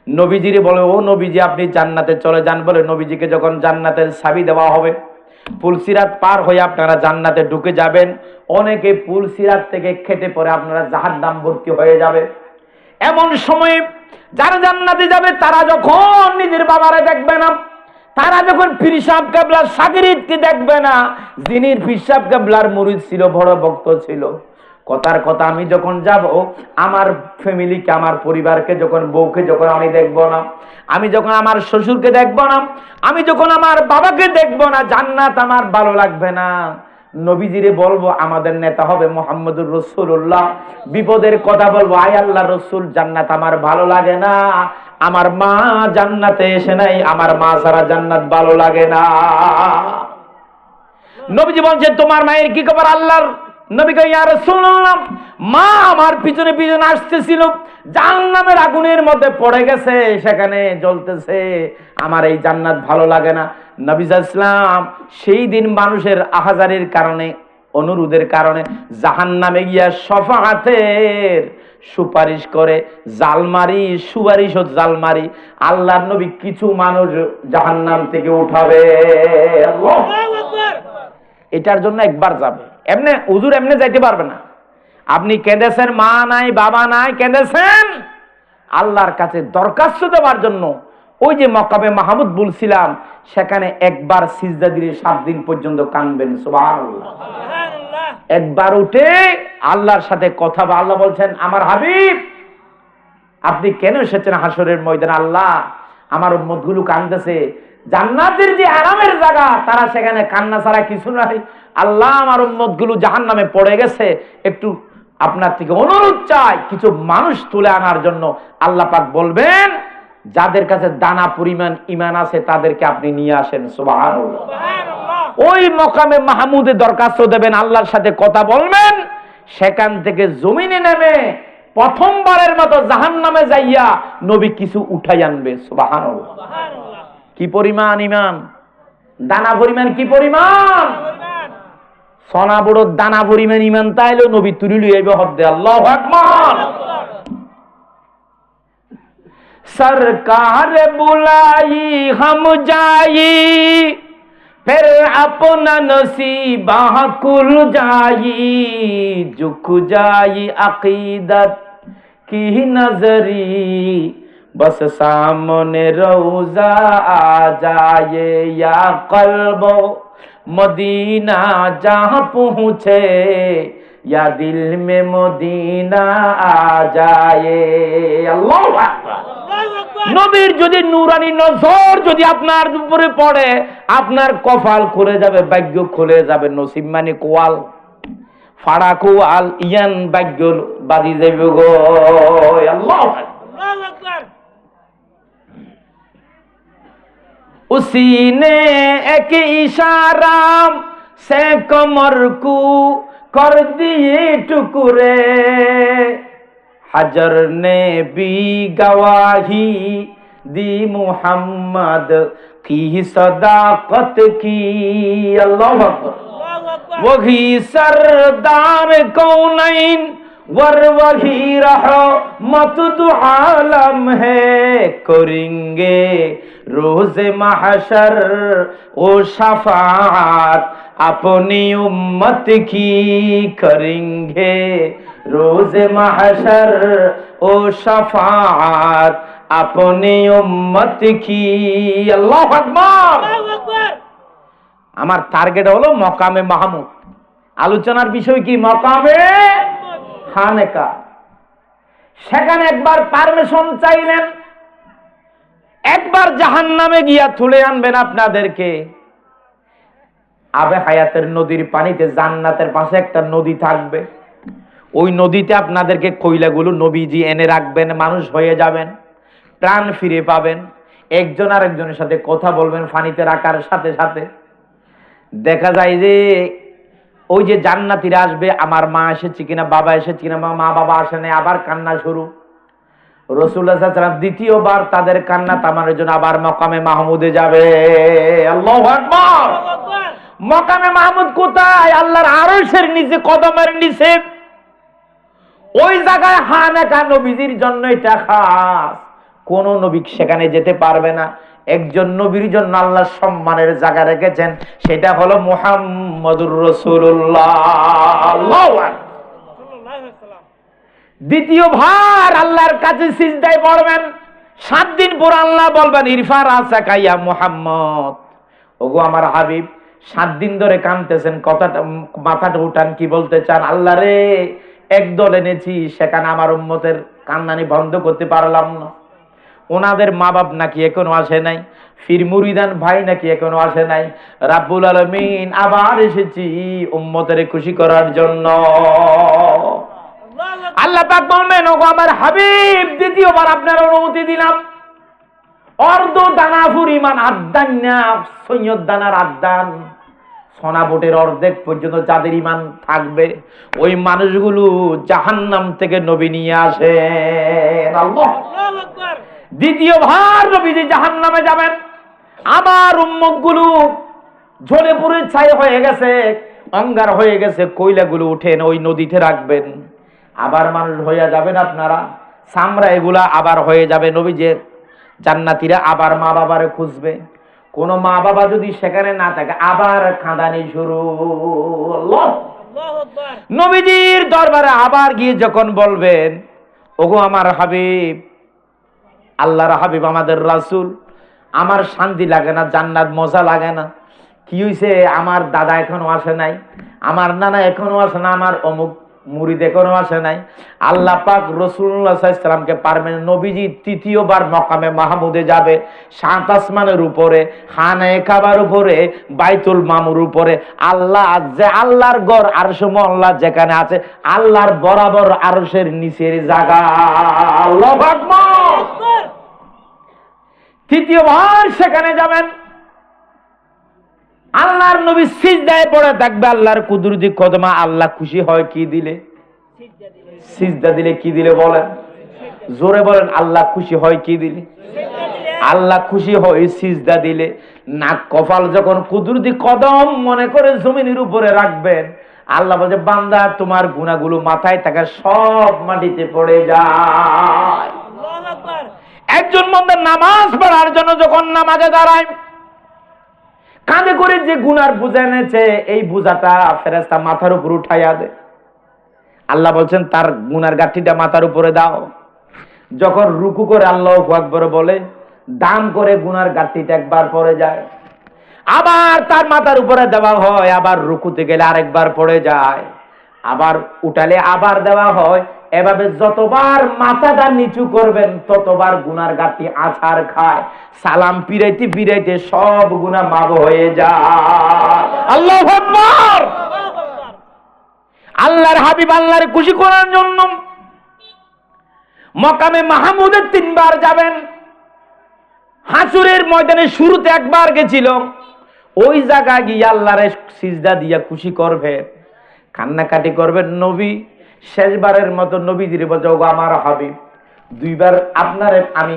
নবীজিরে বলে ও নবীজি আপনি জান্নাতে চলে যান বলে নবীজিকে যখন জান্নাতের চাবি দেওয়া হবে, পুলসিরাত পার হয়ে আপনারা জান্নাতে ঢুকে যাবেন। অনেকে পুলসিরাত থেকে খেটে পড়ে আপনারা জাহান্নাম ভর্তি হয়ে যাবে। এমন সময় যারা জান্নাতে যাবে তারা যখন নিজের বাবারে দেখবে না, তারা যখন পীর সাহেব কেবলার শাগিরিদকে দেখবে না, যিনি পীর সাহেব কেবলার মুরিদ ছিল, বড় ভক্ত ছিল, কথার কথা আমি যখন যাব আমার ফ্যামিলিকে, আমার পরিবারকে, যখন বউকে যখন আমি দেখব না, আমি যখন আমার শ্বশুরকে দেখব না, আমি যখন আমার বাবাকে দেখব না, জান্নাত আমার ভালো লাগবে না। নবীজিরে বলবো আমাদের নেতা হবে মুহাম্মদুর রাসূলুল্লাহ, বিপদের কথা বলবো, আয় আল্লাহর রাসূল জান্নাত আমার ভালো লাগে না, আমার মা জান্নাতে এসে নাই, আমার মা ছাড়া জান্নাত ভালো লাগে না। নবীজি বলছেন তোমার মায়ের কি খবর? আল্লাহর নবী কয় ইয়া রাসূলুল্লাহ, মা আমার পিছনে পিছনে আসতেছিল, জাহান্নামের আগুনের মধ্যে পড়ে গেছে, সেখানে জ্বলতেছে, আমার এই জান্নাত ভালো লাগে না। নবী সাল্লাল্লাহু আলাইহি ওয়াসাল্লাম সেই দিন মানুষের আহাজারির কারণে, অনুরোধের কারণে জাহান্নামে গিয়া শফাআতের সুপারিশ করে, জালমারি সুপারিশ ও জালমারি, আল্লাহর নবী কিছু মানুষ জাহান্নাম থেকে উঠাবে। আল্লাহু আকবার। এটার জন্য একবার যাবে, এমনি হুজুর এমনি যাইতে পারবে না। আপনি কেঁদেছেন, মা নাই বাবা নাই, কেঁদেছেন, আল্লাহর কাছে দরখাস্ত দেওয়ার জন্য। ওই যে মকামে মাহমুদ বলছিলাম, সেখানে একবার সিজদা দিলে 7 দিন পর্যন্ত কাঁদবেন। সুবহানাল্লাহ। একবার উঠে আল্লাহর সাথে কথা বলে, আল্লাহ বলছেন আমার হাবিব আপনি কেন এসেছেন হাসরের ময়দানে? আল্লাহ আমার উম্মতগুলো কাঁদতেছে, জান্নাতের যে আরামের জায়গা, তারা সেখানে কান্না ছাড়া কিছু নাই। আল্লাহ আমার উম্মতগুলো জাহান্নামে পড়ে গেছে, একটু আপনার থেকে অনুরোধ চাই কিছু মানুষ তুলে আনার জন্য। আল্লাহ পাক বলবেন যাদের কাছে দানা পরিমাণ ঈমান আছে তাদেরকে আপনি নিয়ে আসেন। সুবহানাল্লাহ। ওই মকামে মাহমুদে দরখাস্ত দেবেন, আল্লাহর সাথে কথা বলবেন, সেখান থেকে জমিনে নেমে প্রথমবারের মতো জাহান্নামে যাইয়া নবী কিছু উঠাই আনবে। সুবহানাল্লাহ। কি পরিমাণ ঈমান, দানা পরিমাণ কি পরিমাণ, সোনা বড় দানা পরিমাণ ঈমান তাইলে নবী তুলি লইবে হদ্দে। আল্লাহু আকবার। सरकार बुलाई हम जाई, फिर अपना नसीबा कुल जाई, झुक जाई अकीदत की नजरी, बस सामने रोजा आ जाए, या कल्बो मदीना जहाँ पहुँचे, या दिल में मदीना आ जाए। अल्लाहु আকবার। নবীর যদি নূরানি নজর যদি আপনার উপরে পড়ে, আপনার কপাল খুলে যাবে, ভাগ্য খুলে যাবে, নসিব মানে কোয়াল, ফাড়া কোয়াল, ইয়ান ভাগ্য বাজি যাবে গো। আল্লাহু আকবার। उसी ने एक इशारा से कमर को कर दिए टुकड़े, हजर ने भी गवाही दी मुहम्मद की सदाकत की। अल्लाहु अकबर। वही सरदार कौनैन वर वही रहमत दो आलम है, करेंगे रोज महशर ओ शफाअत अपनी उम्मत की, करेंगे रोज महशर ओ शफाअत अपनी उम्मत की। अल्लाहु আকবার। আমার টার্গেট হলো মকামে মাহমুদ। আলোচনার বিষয় কি? মকামে খানেকা। সেখানে একবার পারমিশন চাইলেন, একবার জাহান্নামে গিয়া তুলে আনবেন আপনাদেরকে। আবে হায়াতের নদীর পানিতে জান্নাতের পাশে একটা নদী থাকবে, ওই নদীতে আপনাদেরকে কয়লাগুলো নবীজি এনে রাখবেন, মানুষ হয়ে যাবেন, প্রাণ ফিরে পাবেন, একজন আরেকজনের সাথে কথা বলবেন পানিতে রাখার সাথে সাথে। দেখা যায় যে ওই যে জান্নাতীরা আসবে, আমার মা এসেছে কিনা, বাবা এসেছে কিনা, মা বাবা আসে নাই, আবার কান্না শুরু। রাসূলুল্লাহ সাল্লাল্লাহু আলাইহি ওয়াসাল্লাম দ্বিতীয়বার তাদের কান্না থামানোর জন্য আবার মকামে মাহমুদে যাবে। আল্লাহু আকবার। মকামে মাহমুদ কোথায়? আল্লাহর আরশের নিচে, কদমের নিচে। ওই জায়গায় খানেকা নবীজির জন্য এটা খাস, কোন নবী সেখানে যেতে পারবে না। একজন নবীর জন্য আল্লাহ সম্মানের জায়গা রেখেছেন, সেটা হলো মুহাম্মদুর রাসূলুল্লাহ। আল্লাহু আকবার। দ্বিতীয়বার আল্লাহর কাছে সিজদায় পড়বেন, 7 দিন পর আল্লাহ বলবেন ইরফা রাসাকা ইয়া মুহাম্মদ, ওগো আমার হাবিব 7 দিন ধরে কাঁদতেছেন, কথাটা মাথাটা উঠান, কি বলতে চান? আল্লাহ রে, একদল এনেছি, সেখানে আমার উম্মতের কান্নানি বন্ধ করতে পারলাম না। ওনাদের মা বাপ নাকি এখনো আসে নাই, ফির মুরিদান ভাই নাকি এখনো আসে নাই। রাব্বুল আলামিন আবার এসেছি উম্মতের খুশি করার জন্য। আল্লাহ পাক বলবেন, ওগো আমার হাবিব, দ্বিতীয়বার আপনার অনুমতি দিলাম। অর্ধ দানা পরিমাণ আদান না, সৈয়দ দানার আদান, সোনা বোটের অর্ধেক পর্যন্ত যাদের ইমান থাকবে, ওই মানুষগুলো জাহান্নাম থেকে নবী নিয়ে আসেন। আল্লাহু আকবার। দ্বিতীয়বার নবীজি জাহান্নামে যাবেন। আমার উম্মতগুলো জ্বলে পুড়ে ছাই হয়ে গেছে, অঙ্গার হয়ে গেছে, কয়লাগুলো উঠেন ওই নদীতে রাখবেন। আবার মানুষ হয়ে যাবেন আপনারা, চামড়া এগুলা আবার হয়ে যাবে। নবীজি জান্নাতীরা আবার মা বাবারে খুঁজবে, কোন মা বাবা যদি সেখানে না থাকে আবার কাঁদানি শুরু। নবীজির দরবারে আবার গিয়ে যখন বলবেন, ওগো আমার হাবিব, আল্লাহর হাবিব, আমাদের রাসূল, আমার শান্তি লাগে না, জান্নাত মজা লাগে না। কি হইছে? আমার দাদা এখনো আসে নাই, আমার নানা এখনো আসে না, আমার অমুক মুরিদ এখনো আসে নাই। আল্লাহ পাক রাসূলুল্লাহ সাল্লাল্লাহু আলাইহি সাল্লামকে পারবেন, নবীজি তৃতীয়বার মাকামে মাহমুদে যাবে, 7 আসমানের উপরে, খানায়ে কাবার উপরে, বাইতুল মামুর উপরে। আল্লাহ যে আল্লাহর ঘর আরশ মোল্লা যেখানে আছে, আল্লাহর বরাবর আরশের নিচের জায়গা। আল্লাহু আকবার। তৃতীয়বার সেখানে যাবেন। আল্লাহর নবী সিজদায় পড়ে থাকবে, আল্লাহর কুদরতি কদমা। আল্লাহ খুশি হয় কি দিলে? সিজদা দিলে। কি দিলে বলেন? জোরে বলেন। আল্লাহ খুশি হয় কি দিলে? আল্লাহ খুশি হয় সিজদা দিলে। নাক কপাল যখন কুদরতি কদম মনে করে জমিনের উপরে রাখবেন, আল্লাহ বলে, বান্দা তোমার গুনাহগুলো মাথায় থাকা সব মাটিতে পড়ে যায়। একজন বান্দা নামাজ পড়ার জন্য যখন নামাজে দাঁড়ায়, কাঁধে করে যে গুনার বোঝা এনেছে, এই বোঝাটা ফেরেশতা মাথার উপর উঠাইয়া দেয়। আল্লাহ বলছেন, তার গুনার গাঠিটা মাথার উপরে দাও। যখন রুকু করে আল্লাহু আকবার বলে, দাম করে গুনার গাঠিটা একবার পড়ে যায়, আবার তার মাথার উপরে দেওয়া হয়, আবার রুকুতে গেলে আরেকবার পড়ে যায়, আবার উঠালে আবার দেওয়া হয়। এভাবে যতবার মাথাটা নিচু করবেন, ততবার গুনার গাঠি আছাড় খায়। সালাম পিরাইতে পিরাইতে সব গুনাহ মাফ হয়ে যায়। আল্লাহু আকবার। আল্লাহর হাবিব আল্লাহর খুশি করার জন্য মাকামে মাহমুদে 3 বার যাবেন। হাসুরের ময়দানে শুরুতে একবার গেছিল, ওই জায়গায় গিয়ে আল্লাহরে সিজদা দিয়া খুশি করবেন, কান্নাকাটি করবেন। নবী শেষবারের মতো নবীজির বলছে, ওগো আমার হাবিব, 2 বার আপনারে আমি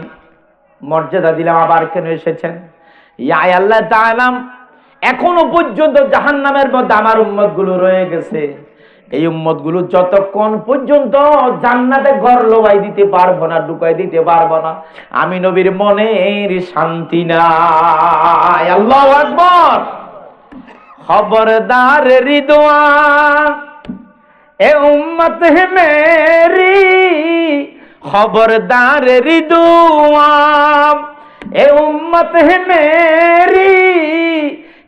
মর্যাদা দিলাম, আবার কেন এসেছেন? ইয়া আল্লাহ তাআলা, এখনো পর্যন্ত জাহান্নামের মধ্যে আমার উম্মতগুলো রয়ে গেছে। এই উম্মতগুলো যতক্ষণ পর্যন্ত জান্নাতে ঘর লোবাই দিতে পারবো না, ঢুকাই দিতে পারবো না, আমি নবীর মনের শান্তি নাই। আল্লাহু আকবার। খবরদার রিদওয়ান এ উম্মত হে মেরি, খবরদার রিদওয়ান এ उम्मत है मेरी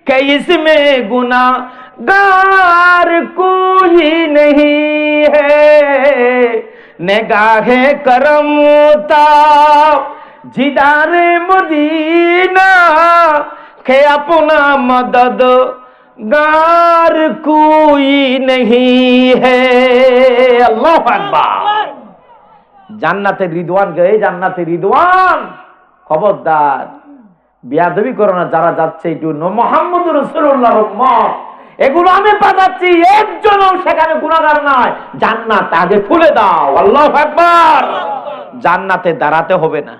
कि इसमें गुनाहगार कोई नहीं है, निगाहे करम ता जिदार मदीना के अपना मददगार कोई नहीं है। अल्लाह अकबर। জান্নাতের রিদওয়ান গে, জান্নাতের রিদওয়ান, খবরদার বিয়াদবি করো না। যারা যাচ্ছে একটু মুহাম্মদুর রাসূলুল্লাহর উম্মত, এগুলো আমি পাঠাচ্ছি, একজনও সেখানে গুনাহগার নাই। জান্নাত আগে খুলে দাও। আল্লাহু আকবার। জান্নাতে দাঁড়াতে হবে না,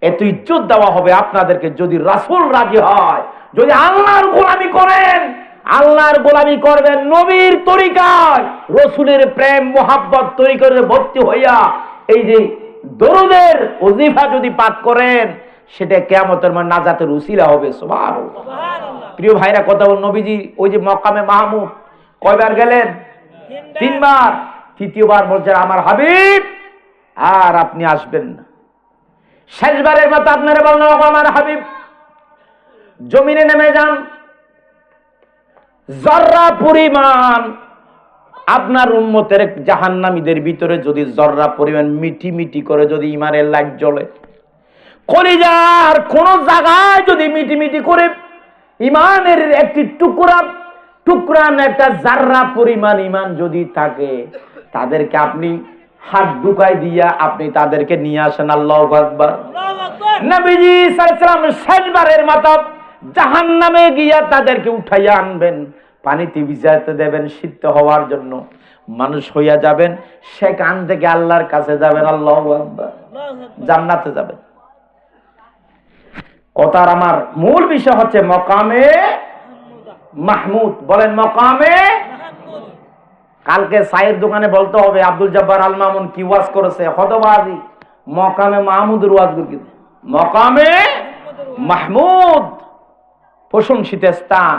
এত ইজ্জত দেওয়া হবে আপনাদেরকে যদি রাসূল রাজি হয়। যদি আল্লাহর গোলামি করেন, আল্লাহর গোলামি করবেন নবীর তরিকায়, রাসূলের প্রেম মোহাব্বত তরিকায় ভর্তি হইয়া এই যে দরুদের ওজিফা যদি পাঠ করেন, সেটা কিয়ামতের মাঠে নাজাতের উসিলা হবে। সুবহানাল্লাহ। প্রিয় ভাইরা, কথা বল, নবীজি ওই যে মাকামে মাহমুদ কয়বার গেলেন? 3 বার। তৃতীয়বার বলছেন, আমার হাবিব আর আপনি আসবেন না। শেষবারের মতো আপনারা বললাম, আমার হাবিব জমিনে নেমে যান, জর্রা পরিমাণ আপনার উম্মতের জাহান্নামীদের ভিতরে যদি জর্রা পরিমাণ মিটি মিটি করে যদি ইমানের লাইট জ্বলে, কলিজার কোন জায়গায় যদি মিটি মিটি করে ইমানের একটি টুকরান একটা জাররা পরিমাণ ইমান যদি থাকে, তাদেরকে আপনি হাত ঢুকাই দিয়া আপনি তাদেরকে নিয়ে আসেন। আল্লাহু আকবার। নবীজি সাল্লাল্লাহু আলাইহি ওয়াসাল্লাম শেষবারের মতো জাহান্নামে গিয়া তাদেরকে উঠাইয়া আনবেন, পানিতে ভিজাতে দেবেন সিদ্ধ হওয়ার জন্য, মানুষ হইয়া যাবেন, সেখান থেকে আল্লাহর কাছে যাবেন। আল্লাহু আকবার। জান্নাতে যাবেন। কথার আমার মূল বিষয় হচ্ছে মকামে মাহমুদ। বলেন মকামে। কালকে চায়ের দোকানে বলতে হবে আব্দুল জব্বার আল মামুন কি ওয়াজ করেছে, হতবাজি মকামে মাহমুদের ওয়াজ করে। মকামে মাহমুদ প্রশংসিত স্থান,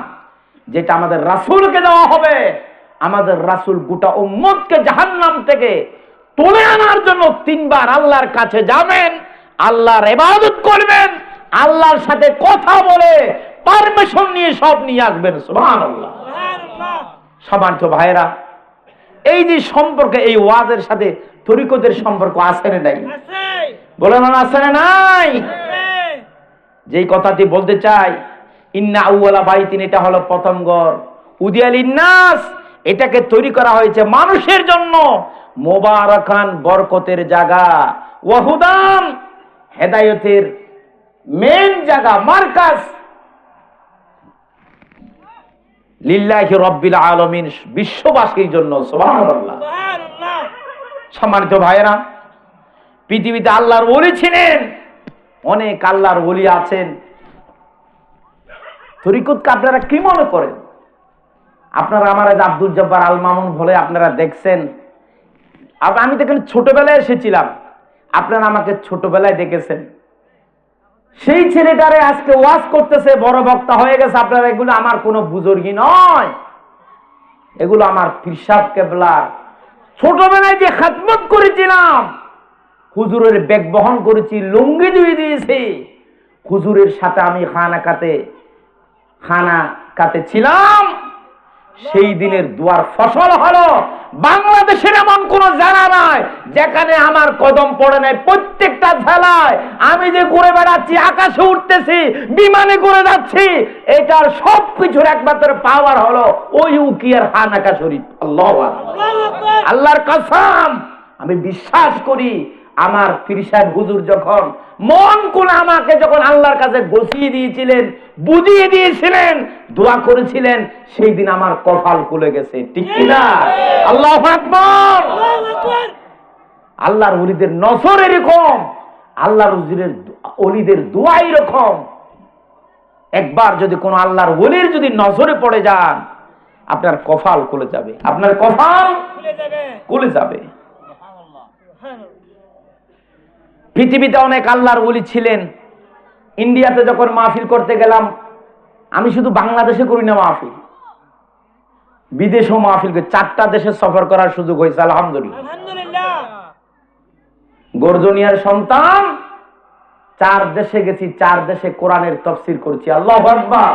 যেটা আমাদের রাসূলকে দেওয়া হবে। আমাদের রাসূল গোটা উম্মতকে জাহান্নাম থেকে তুলে আনার জন্য 3 বার আল্লাহর কাছে যাবেন, আল্লাহর ইবাদত করবেন, আল্লাহর সাথে কথা বলে পারমিশন নিয়ে সব নিয়ে আসবেন। সুবহানাল্লাহ। সম্মানিত ভাইরা, এই যে সম্পর্ক, এই ওয়াজের সাথে তরিকতের সম্পর্ক আছে না নাই? বলেন আছে না নাই? যেই কথাটি বলতে চাই, ইন্না আউওয়ালা বাইতিন, এটা হলো প্রথম ঘর, উদিয়া লিন্নাস, এটাকে তৈরি করা হয়েছে মানুষের জন্য, মুবারাকান, বরকতের জায়গা, ওয়াহুদান, হেদায়েতের মেন জায়গা, মার্কাজ, লিল্লাহি রাব্বিল আলামিন, বিশ্ববাসীর জন্য। সুবহানাল্লাহ। সম্মানিত ভাইয়েরা, পৃথিবীতে আল্লাহর ওলি ছিলেন, অনেক আল্লাহর ওলি আছেন। তরিকতকে আপনারা কি মনে করেন? আপনারা আমার আব্দুল জব্বার আল মামুন বলে আপনারা দেখছেন, আমি তো এখানে ছোটবেলায় এসেছিলাম, আপনারা আমাকে ছোটবেলায় দেখেছেন। সেই ছেলেটারে আজকে ওয়াজ করতেছে, বড় বক্তা হয়ে গেছে। আপনারা এগুলো আমার কোনো বুজুর্গি নয়, এগুলো আমার পীর সাহেব কেবলা। ছোটবেলায় যে খেদমত করেছিলাম, হুজুরের ব্যাগ বহন করেছি, লুঙ্গি ধুয়ে দিয়েছি, হুজুরের সাথে আমি খানাকাতে ছিলাম। সেই দিনের দুয়ার ফসল হলো বাংলাদেশের এমন কোন জেলা নাই যেখানে আমার কদম পড়ে নাই। প্রত্যেকটা জেলায় আমি যে ঘুরে বেড়াচ্ছি, আকাশে উঠতেছি, বিমানে করে যাচ্ছি, এটার সবকিছুর একমাত্র পাওয়ার হলো ওই উকিয়ার খানাকা শরীফ। আল্লাহু আকবার। আল্লাহর কসম, আমি বিশ্বাস করি আমার পীর সাহেব হুজুর যখন মন কোন আমাকে যখন আল্লাহর কাছে গছিয়ে দিয়েছিলেন, বুঝিয়ে দিয়েছিলেন, দোয়া করেছিলেন, সেই দিন আমার কপাল খুলে গেছে। ঠিক কিনা? আল্লাহু আকবার। আল্লাহর ওলিদের নজর এরকম, আল্লাহর ওলিদের দোয়া এরকম। একবার যদি কোন আল্লাহর ওলির যদি নজরে পড়ে যান, আপনার কপাল খুলে যাবে, আপনার কপাল খুলে যাবে। পৃথিবীতে অনেক আল্লাহর ওলি ছিলেন। ইন্ডিয়াতে যখন মাহফিল করতে গেলাম, আমি শুধু বাংলাদেশে করি না মাহফিল, বিদেশেও মাহফিল করি। 4টা দেশে সফর করার সুযোগ হয়েছে, আলহামদুলিল্লাহ। গর্জনিয়ার সন্তান, 4 দেশে গেছি, 4 দেশে কোরআনের তাফসীর করেছি। আল্লাহু আকবার।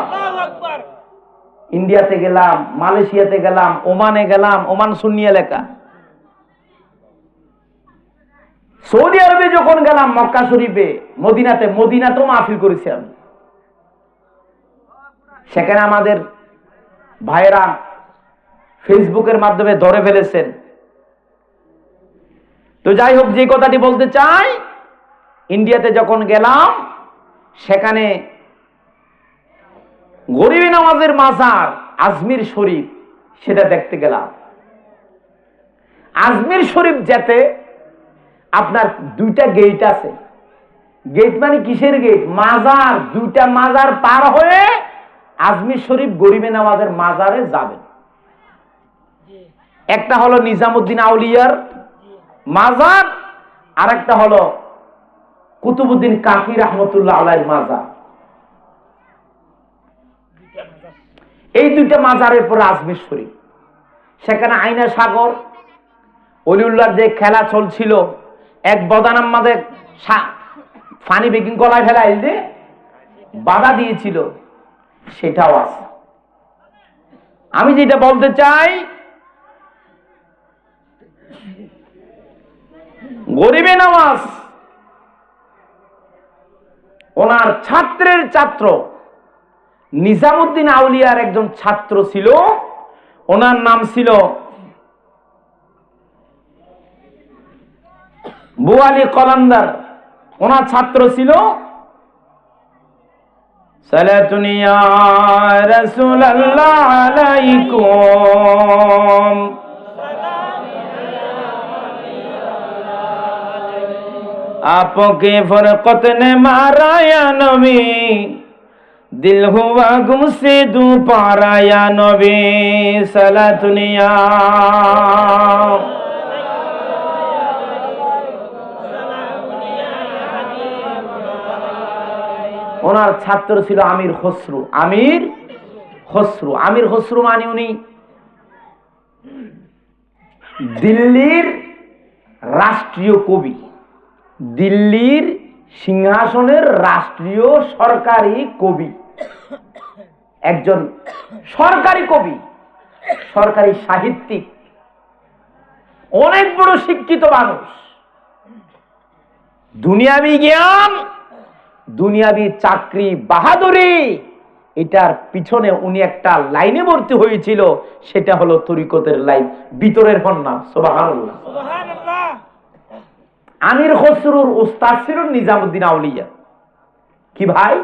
ইন্ডিয়াতে গেলাম, মালয়েশিয়াতে গেলাম, ওমানে গেলাম, ওমান সুন্নি এলাকা। সৌদি আরবে যখন গেলাম, মক্কা শরীফে, মদিনাতেও মাহফিল করেছি আমি। সেখানে আমাদের ভাইরা ফেসবুকের মাধ্যমে ধরে ফেলেছেন। তো যাই হোক, যে কথাটি বলতে চাই, ইন্ডিয়াতে যখন গেলাম, সেখানে গরিবি নওয়াজের মাজার আজমির শরীফ, সেটা দেখতে গেলাম। আজমির শরীফ যেতে আপনার 2টা গেট আছে। গেট মানে কিসের গেট? মাজার। 2টা মাজার পার হয়ে আজমির শরীফ গরিবে নওয়াজের মাজারে যাবেন। একটা হলো নিজামুদ্দিন আউলিয়ার মাজার, আর একটা হলো কুতুবউদ্দিন কাকি রহমতুল্লাহ আলাইহির মাজার। এই 2টা মাজারের পরে আজমির শরীফ। সেখানে আইনা সাগর, অলিউল্লাহর যে খেলা চলছিল, এক বদানাম মাঝে ফানি বেকিং গলায় ফেলাই যে বাধা দিয়েছিল, সেটাও আছে। আমি যেটা বলতে চাই, গরিবে নওয়াজ ওনার ছাত্রের ছাত্র নিজামুদ্দিন আউলিয়ার একজন ছাত্র ছিল, ওনার নাম ছিল বুয়ালি কলন্দার। ওনার ছাত্র ছিল সালাতুনি ইয়া রাসূলুল্লাহ আলাইকুম, आपके फरकत ने मारा या नबी, दिल हुआ गुम से दू पारा या नबी, सलातुनिया। ওনার ছাত্র ছিল আমির খসরু। আমির খসরু, আমির খসরু মানে উনি দিল্লির রাষ্ট্রীয় কবি, দিল্লির সিংহাসনের রাষ্ট্রীয় সরকারি কবি, একজন সরকারি কবি, সরকারি সাহিত্যিক, অনেক বড় শিক্ষিত মানুষ। দুনিয়াবি জ্ঞান, দুনিয়াবি চাকরি, বাহাদুরি, এটার পিছনে উনি একটা লাইনে ভর্তি হয়েছিল, সেটা হলো তরিকতের লাইন, ভিতরের হন না। সুবহানাল্লাহ। আমির খসরুর উস্তাদ ছিল নিজামুদ্দিন আউলিয়া। কি ভাই?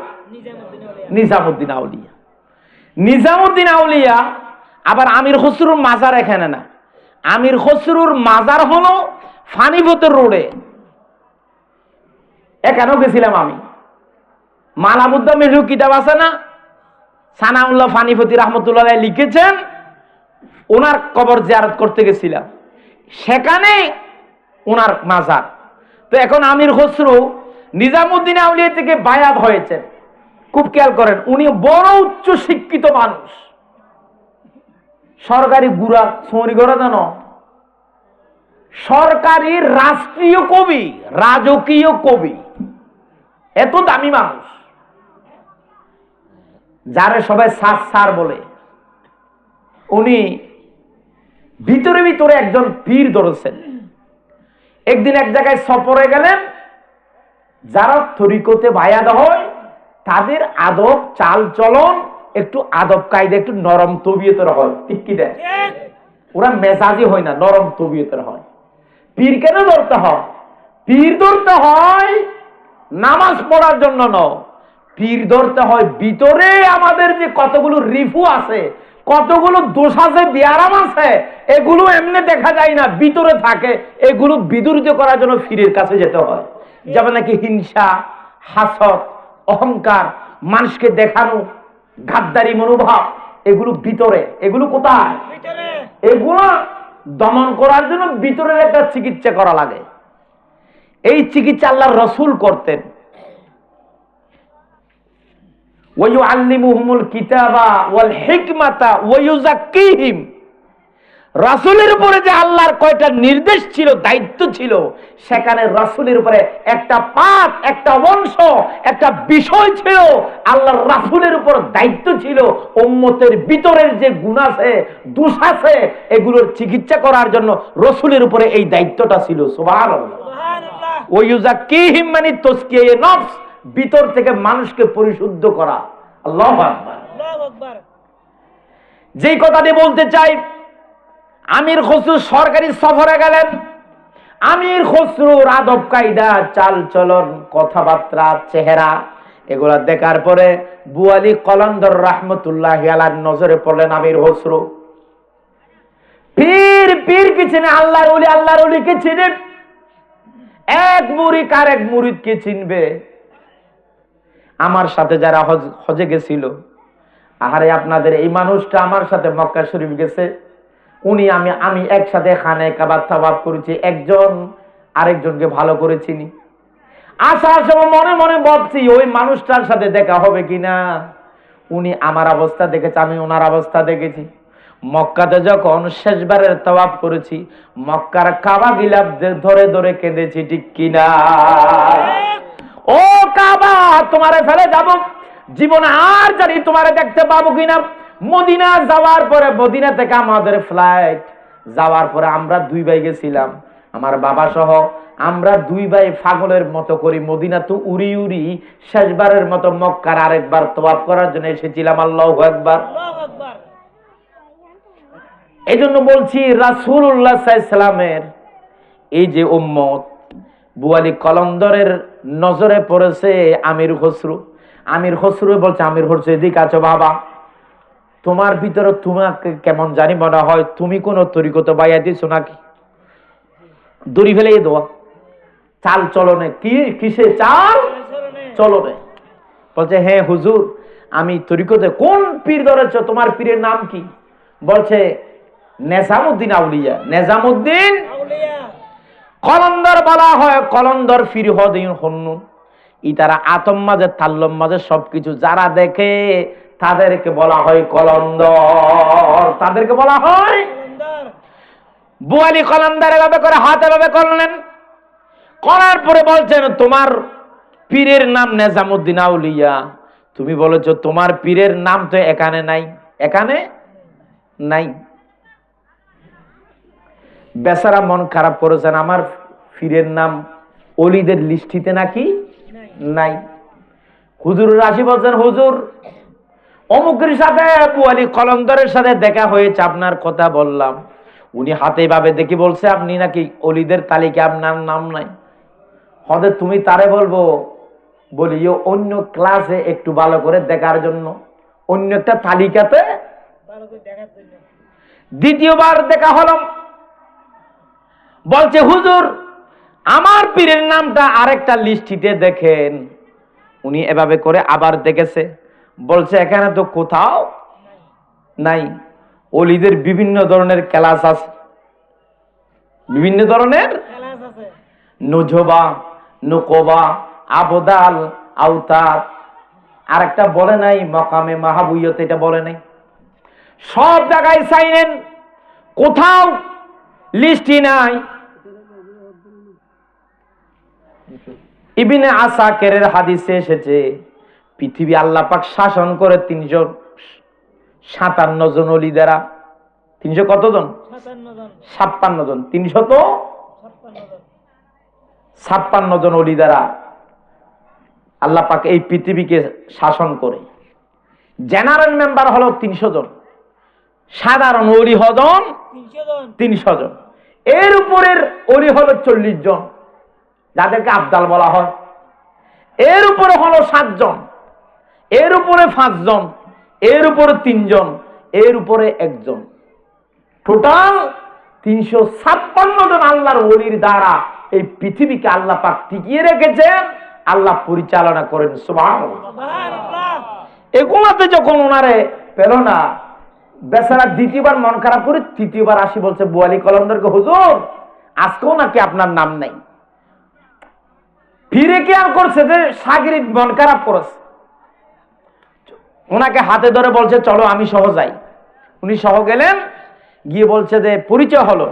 নিজামুদ্দিন আউলিয়া। নিজামুদ্দিন আউলিয়া আবার আমির খসরুর মাজার এখানে না, আমির খসরুর মাজার হলো ফানিপথের রোডে। এখানেও গেছিলাম আমি। মালামুদ্দা মেজু কিতাব আছে না, সানাউল্লাহ ফানিপতি রহমতুল্লাহ লিখেছেন, ওনার কবর জিয়ারত করতে গেছিলাম, সেখানে ওনার মাজার। তো এখন আমির খসরু নিজামুদ্দিন আউলিয়া থেকে বায়াত হয়েছেন। খুব খেয়াল করেন, উনি বড় উচ্চ শিক্ষিত মানুষ, সরকারি গুড়া সৌরি গড়া জানো, সরকারি রাষ্ট্রীয় কবি, রাজকীয় কবি, এত দামি মানুষ, যারে সবাই সার সার বলে। উনি ভিতরে ভিতরে একজন পীর ধরেছেন। একদিন এক জায়গায় সফরে গেলেন, যারা তরিকতে বায়াত হয় তাদের আদব চাল চলন একটু আদব কায়দা একটু নরম তবিয়তের হয়, ঠিক কি দেয়? ওরা মেজাজি হয় না, নরম তবিয়তের হয়। পীর কেন ধরতে হয়? পীর ধরতে হয় নামাজ পড়ার জন্য নয়, পীর ধরতে হয় ভিতরে আমাদের যে কতগুলো রিফু আছে, কতগুলো দোষ আছে, বিয়ারাম আছে, এগুলো এমনি দেখা যায় না, ভিতরে থাকে। এগুলো বিদূরিত করার জন্য পীরের কাছে যেতে হয়। যেমন নাকি হিংসা, হাসদ, অহংকার, মানুষকে দেখানো, গাদ্দারি মনোভাব, এগুলো ভিতরে। এগুলো কোথায়? এগুলো দমন করার জন্য ভিতরের একটা চিকিৎসা করা লাগে। এই চিকিৎসা আল্লাহর রাসূল করতেন। ওয়ায়ুআল্লিমুহুমুল কিতাবা ওয়াল হিকমাতা ওয়ায়ুযাক্কিহিম। রাসূলের উপরে যে আল্লাহর কয়টা নির্দেশ ছিল, দায়িত্ব ছিল, সেখানে রাসূলের উপরে একটা পাঠ, একটা বংশ, একটা বিষয় ছিল। আল্লাহর রাসূলের উপর দায়িত্ব ছিল উম্মতের ভিতরের যে গুনাহ আছে, দোষ আছে, এগুলোর চিকিৎসা করার জন্য রাসূলের উপরে এই দায়িত্বটা ছিল। সুবহানাল্লাহ। সুবহানাল্লাহ। ওয়ায়ুযাক্কিহিম মানে তাজকিয়ে নফস, ভিতর থেকে মানুষকে পরিশুদ্ধ করা। আল্লাহু আকবার, আল্লাহু আকবার। যেই কথাটি বলতে চাই, আমির খসরু সরকারি সফরে গেলেন। আমির খসরুর আদব কায়দা, চাল চলন, কথাবার্তা, চেহারা, এগুলা দেখার পরে বুয়ালি কলন্দর রহমতুল্লাহি আলাইহির নজরে পড়লেন আমির খসরু। পীর পীর কে চিনে, আল্লাহর ওলি আল্লাহর ওলিকে চিনে। এক মুরিদ আর এক মুরিদকে চিনবে। আমার সাথে যারা হজে গেছিল, আহারে আপনাদের এই মানুষটা আমার সাথে মক্কা শরীফ গেছে, উনি আমি একসাথে খানে কাবার তাওয়াফ করেছি, একজন আরেকজনকে ভালো করে চিনি। আসার সময় মনে মনে ভাবছি ওই মানুষটার সাথে দেখা হবে কিনা। উনি আমার অবস্থা দেখেছে, আমি ওনার অবস্থা দেখেছি। মক্কাতে যখন শেষবারের তাওয়াফ করেছি, মক্কার কাবা গিলাফ ধরে ধরে কেঁদেছি, ঠিক কিনা? ও কাবা, তোমারে ফেলে যাব, জীবনে আর জানি তোমারে দেখতে পাবো কিনা। মদিনা যাওয়ার পরে, মদিনা থেকে আমাদের ফ্লাইট যাওয়ার পরে আমরা 2 ভাই গেছিলাম, আমার বাবা সহ। আমরা 2 ভাই পাগলের মতো করি মদিনা তো উড়ি উড়ি শেষবারের মতো মক্কার আরেকবার তওয়াফ করার জন্য এসেছিলাম। আল্লাহু আকবার। এই জন্য বলছি রাসূলুল্লাহ সাল্লাল্লাহু আলাইহি সাল্লামের এই যে উম্মত, বুয়ালি কলন্দরের নজরে পড়েছে আমির খসরু। আমির খসরু বলছে, আমির খসরু এদিকে আছো বাবা, তোমার ভিতরে তোমাকে কেমন জানি মনে হয় তুমি কোন তরিকত বাইয়া দিছো নাকি? দড়ি ফেলে দেওয়া, চাল চলনে। কি কিসে চাল চলনে? বলছে হ্যাঁ হুজুর, আমি তরিকতে। কোন পীর ধরেছ? তোমার পীরের নাম কি? বলছে নেজামুদ্দিন আউলিয়া। নেজামুদ্দিন কলন্দর বলা হয়, কলন্দর ফির হদিন হন্নুন। ইতারা আতম মাঝে তাল্লম মাঝে সবকিছু যারা দেখে তাদেরকে বলা হয় কলন্দর, তাদেরকে বলা হয়। বুয়ালি কলন্দর এভাবে করে হাত এভাবে করলেন, করার পরে বলছেন তোমার পীরের নাম নেজামুদ্দিন আউলিয়া, তুমি বলেছো তোমার পীরের নাম তো এখানে নাই, এখানে নাই। বেচারা মন খারাপ করেছেন, আমার পীরের নাম ওলিদের লিস্টিতে নাকি নাই। হুজুর রাশি বলছেন, হুজুর অমুকের সাথে বুয়ালি কলন্দরের সাথে দেখা হয়েছে, আপনার কথা বললাম। উনি হাতে ভাবে দেখি বলছে আপনি নাকি অলিদের তালিকা আপনার নাম নাই। হদে তুমি তারে বলবো, বলি অন্য ক্লাসে একটু ভালো করে দেখার জন্য, অন্য একটা তালিকাতে। দ্বিতীয়বার দেখা হলো, বলছে হুজুর আমার পীরের নামটা আরেকটা লিস্টিতে দেখেন। উনি এভাবে করে আবার দেখেছে, বলছে এখানে তো কোথাও নাই। অলিদের বিভিন্ন ধরনের ক্লাস আছে, বিভিন্ন ধরনের নুজবা, নুকবা, আবদাল, আওতার। আর একটা বলে নাই মকামে মাহাবুইয়ত, এটা বলে নাই। সব জায়গায় চাইলেন, কোথাও লিস্টই নাই। ইবনে আসাকেরের হাদিসে এসেছে পৃথিবী আল্লাহ পাক শাসন করে 357 জন অলি দ্বারা। 300 কতজন? 56 জন। 356 জন অলি দ্বারা আল্লাহ পাক এই পৃথিবীকে শাসন করে। জেনারেল মেম্বার হলো 300 জন, সাধারণ অলি হজন 300 জন, এর উপরের অলি হলো 40 জন, যাদেরকে আবদাল বলা হয়। এর উপরে হলো 7 জন, এর উপরে 5 জন, এর উপরে 3 জন, এর উপরে 1 জন। টোটাল 356 জন আল্লাহর ওলির দ্বারা এই পৃথিবীকে আল্লাহ পাক টিকিয়ে রেখেছেন, আল্লাহ পরিচালনা করেন। সুবহানাল্লাহ। এগুলাতে যখন ওনারে পেল না, বেচারা দ্বিতীয়বার মন খারাপ করে তৃতীয়বার আসি বলছে বুয়ালি কলন্দরকে, হুজুর আজকেও নাকি আপনার নাম নাই। ফিরে খেয়াল করছে যে সাগরিদ মন খারাপ করেছে, ওনাকে হাতে ধরে বলছে চলো আমি সহ যাই। উনি সহ গেলেন, গিয়ে বলছে যে পরিচয় হলো,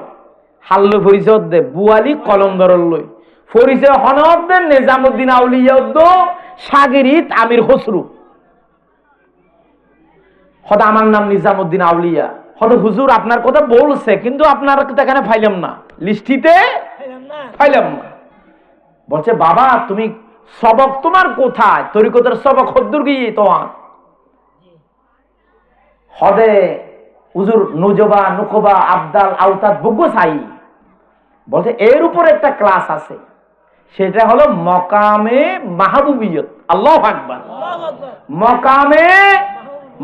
হাল্লো পরিচয় দে বুয়ালি কলন্দর লই, পরিচয় হনদ দে নেজামুদ্দিন আউলিয়া সাগরিদ আমির খসরু। হদ আমার নাম নিজামুদ্দিন আউলিয়া। হদ হুজুর আপনার কথা বলছে, কিন্তু আপনার এখানে ফাইলাম না, লিস্টিতে ফাইলাম না। বলছে বাবা তুমি সবক তোমার কোথায়? তরিকতের সবক হদ্দুর গিয়ে তোমার। হদে হুজুর নুজবা, নুকবা, আবদাল, আওতাদ বুগো সাই। বলছে এর উপরে একটা ক্লাস আছে, সেটা হলো মকামে মাহবুবিয়ত। আল্লাহু আকবার। মকামে,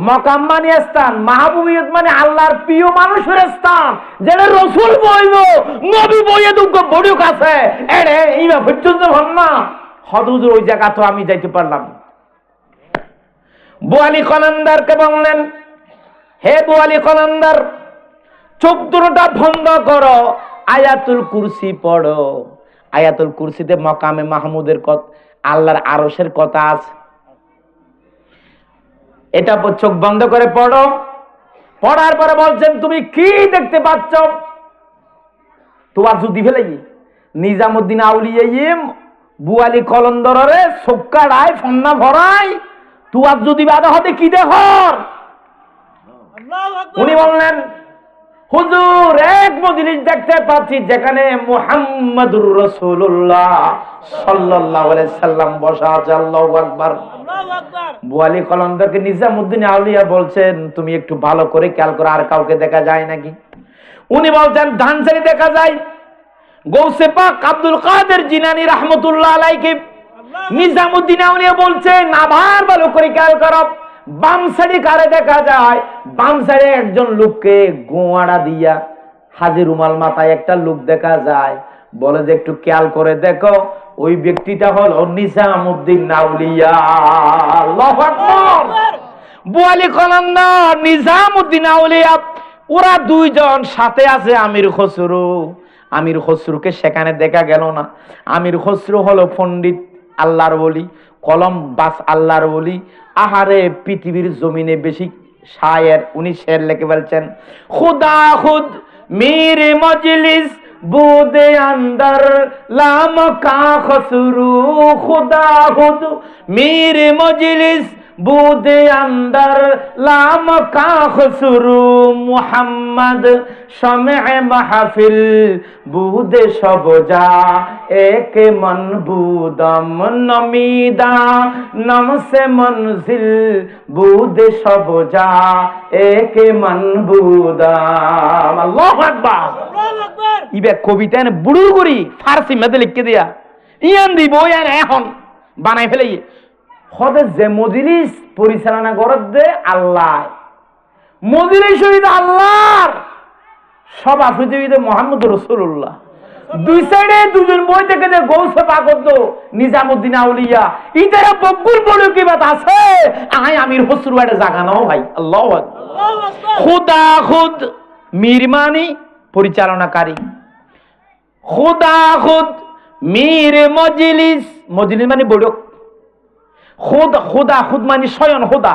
মকাম মানে স্থান, মাহবুবিয়ত মানে আল্লাহর প্রিয় মানুষের স্থান, যেটা রসুল বইল নবী বইয়ে দুঃখ বড়ুক আছে এরে ইমা পর্যন্ত হন না। হদুজ ওই জায়গা তো আমি যাইতে পারলাম। বুয়ালি কলন্দরকে বললেন, হে বুয়ালি কলন্দর, চোখ দুটোটা বন্ধ করো, আয়াতুল কুরসি পড়ো। আয়াতুল কুরসিতে মকামে মাহমুদের কথা, আল্লাহর আরশের কথা আছে। এটা চোখ বন্ধ করে পড়ো। পড়ার পরে বলছেন তুমি কি দেখতে পাচ্ছ? তোমার যদি ফেলে নিজামুদ্দিন আউলিয়া বুয়ালি কলন্দরে সক্কাড়ায় ফন্না ভরাই তুয়ার যদি বাধা হতে কি দেখর। উনি বললেন, হুজুর এক মজলিস দেখতে পাচ্ছি যেখানে মুহাম্মাদুর রাসূলুল্লাহ সাল্লাল্লাহু আলাইহি সাল্লাম বসা আছে। আল্লাহু আকবার। বুয়ালি কলন্দরকে নিজামউদ্দিন আউলিয়া বলছেন, তুমি একটু ভালো করে খেয়াল করো, আর কাউকে দেখা যায় নাকি? উনি বলছেন, ধানসারি দেখা যায়। গৌসে পাক আব্দুল কাদের জিলানী রাহমাতুল্লাহ আলাইহি নিজামউদ্দিন আউলিয়া বলছেন, আবার ভালো করে খেয়াল করো, বাম সাইডে কারে দেখা যায়? বাম সাইডে একজন লোককে গোয়াড়া দিয়া হাজি রুমাল মাথায় একটা লোক দেখা যায়। বলে যে একটু খেয়াল করে দেখো, ওই ব্যক্তিটা হলো নিজামউদ্দিন আউলিয়া। আল্লাহু আকবার। বুয়ালি কলন্দর নিজামউদ্দিন আউলিয়া ওরা দুইজন সাথে আছে আমির খসরু। আমির খসরুকে সেখানে দেখা গেল না। আমির খসরু হলো পণ্ডিত, আল্লাহর ওলি, কলম বাস আল্লাহর ওলি। আহারে পৃথিবীর জমিনে বেশি শায়ের, উনি শের লিখে বলছেন, খুদা খুদ মেরে মজলিস বুদে আন্দর লাম কা খসরু, খুদা খুদ মেরে মজলিস বুদে আন্দর লাম কা খসরু, মুহাম্মদ শমে মাহফিল বুদে সবজা এক মন বুদম নমিদা নমসে মনজিল বুদে সবজা এক মন বুদম। আল্লাহু আকবার। ইবে কবিতা বুড়ুর করি ফার্সি মেতে লিখে দিয়া ইয়ান দিব ইয়ান এখন বানাই ফেলাই হদে যে মজলিস পরিচালনা করত দে আল্লাহ, মজলিস হইতে আল্লাহর, সভাপতি হইতে মুহাম্মদুর রাসূলুল্লাহ। দুই সাইডে দুজন বই থেকে যে গৌসে পাক হতো নিজামউদ্দিন আউলিয়া, ইতারা বকুল বলে কি বাত আছে? আই আমির খসরু এটা জায়গা নাও ভাই। আল্লাহু আকবার। খুদা খুদ মীর মানি পরিচালনাকারী, খুদা খুদ মীর মজলিস, মজলিস মানে বৈঠক, খুদা খুদ মানে স্বয়ং খুদা,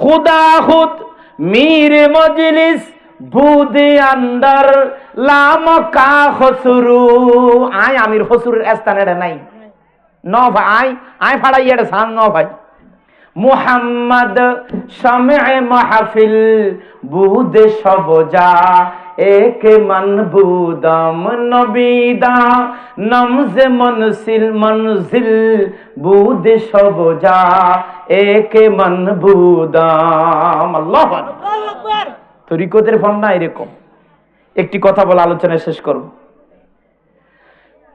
খুদা খুদ মীর মজলিস বুদে আন্দর লাম কা খসরু। আই আমির খসরুর স্থান এটা নাই ন ভাই, আই আই ফাড়াই এটা সান ন ভাই। মুহাম্মদ শমে মাহফিল বুদে সবজা এক মন বুদম নবিদা নমজে মনসিল মনজিল বুদে সবজা এক মন বুদম। আল্লাহু আকবার। তরিকতের ফন্না এরকম। একটি কথা বলে আলোচনা শেষ করব।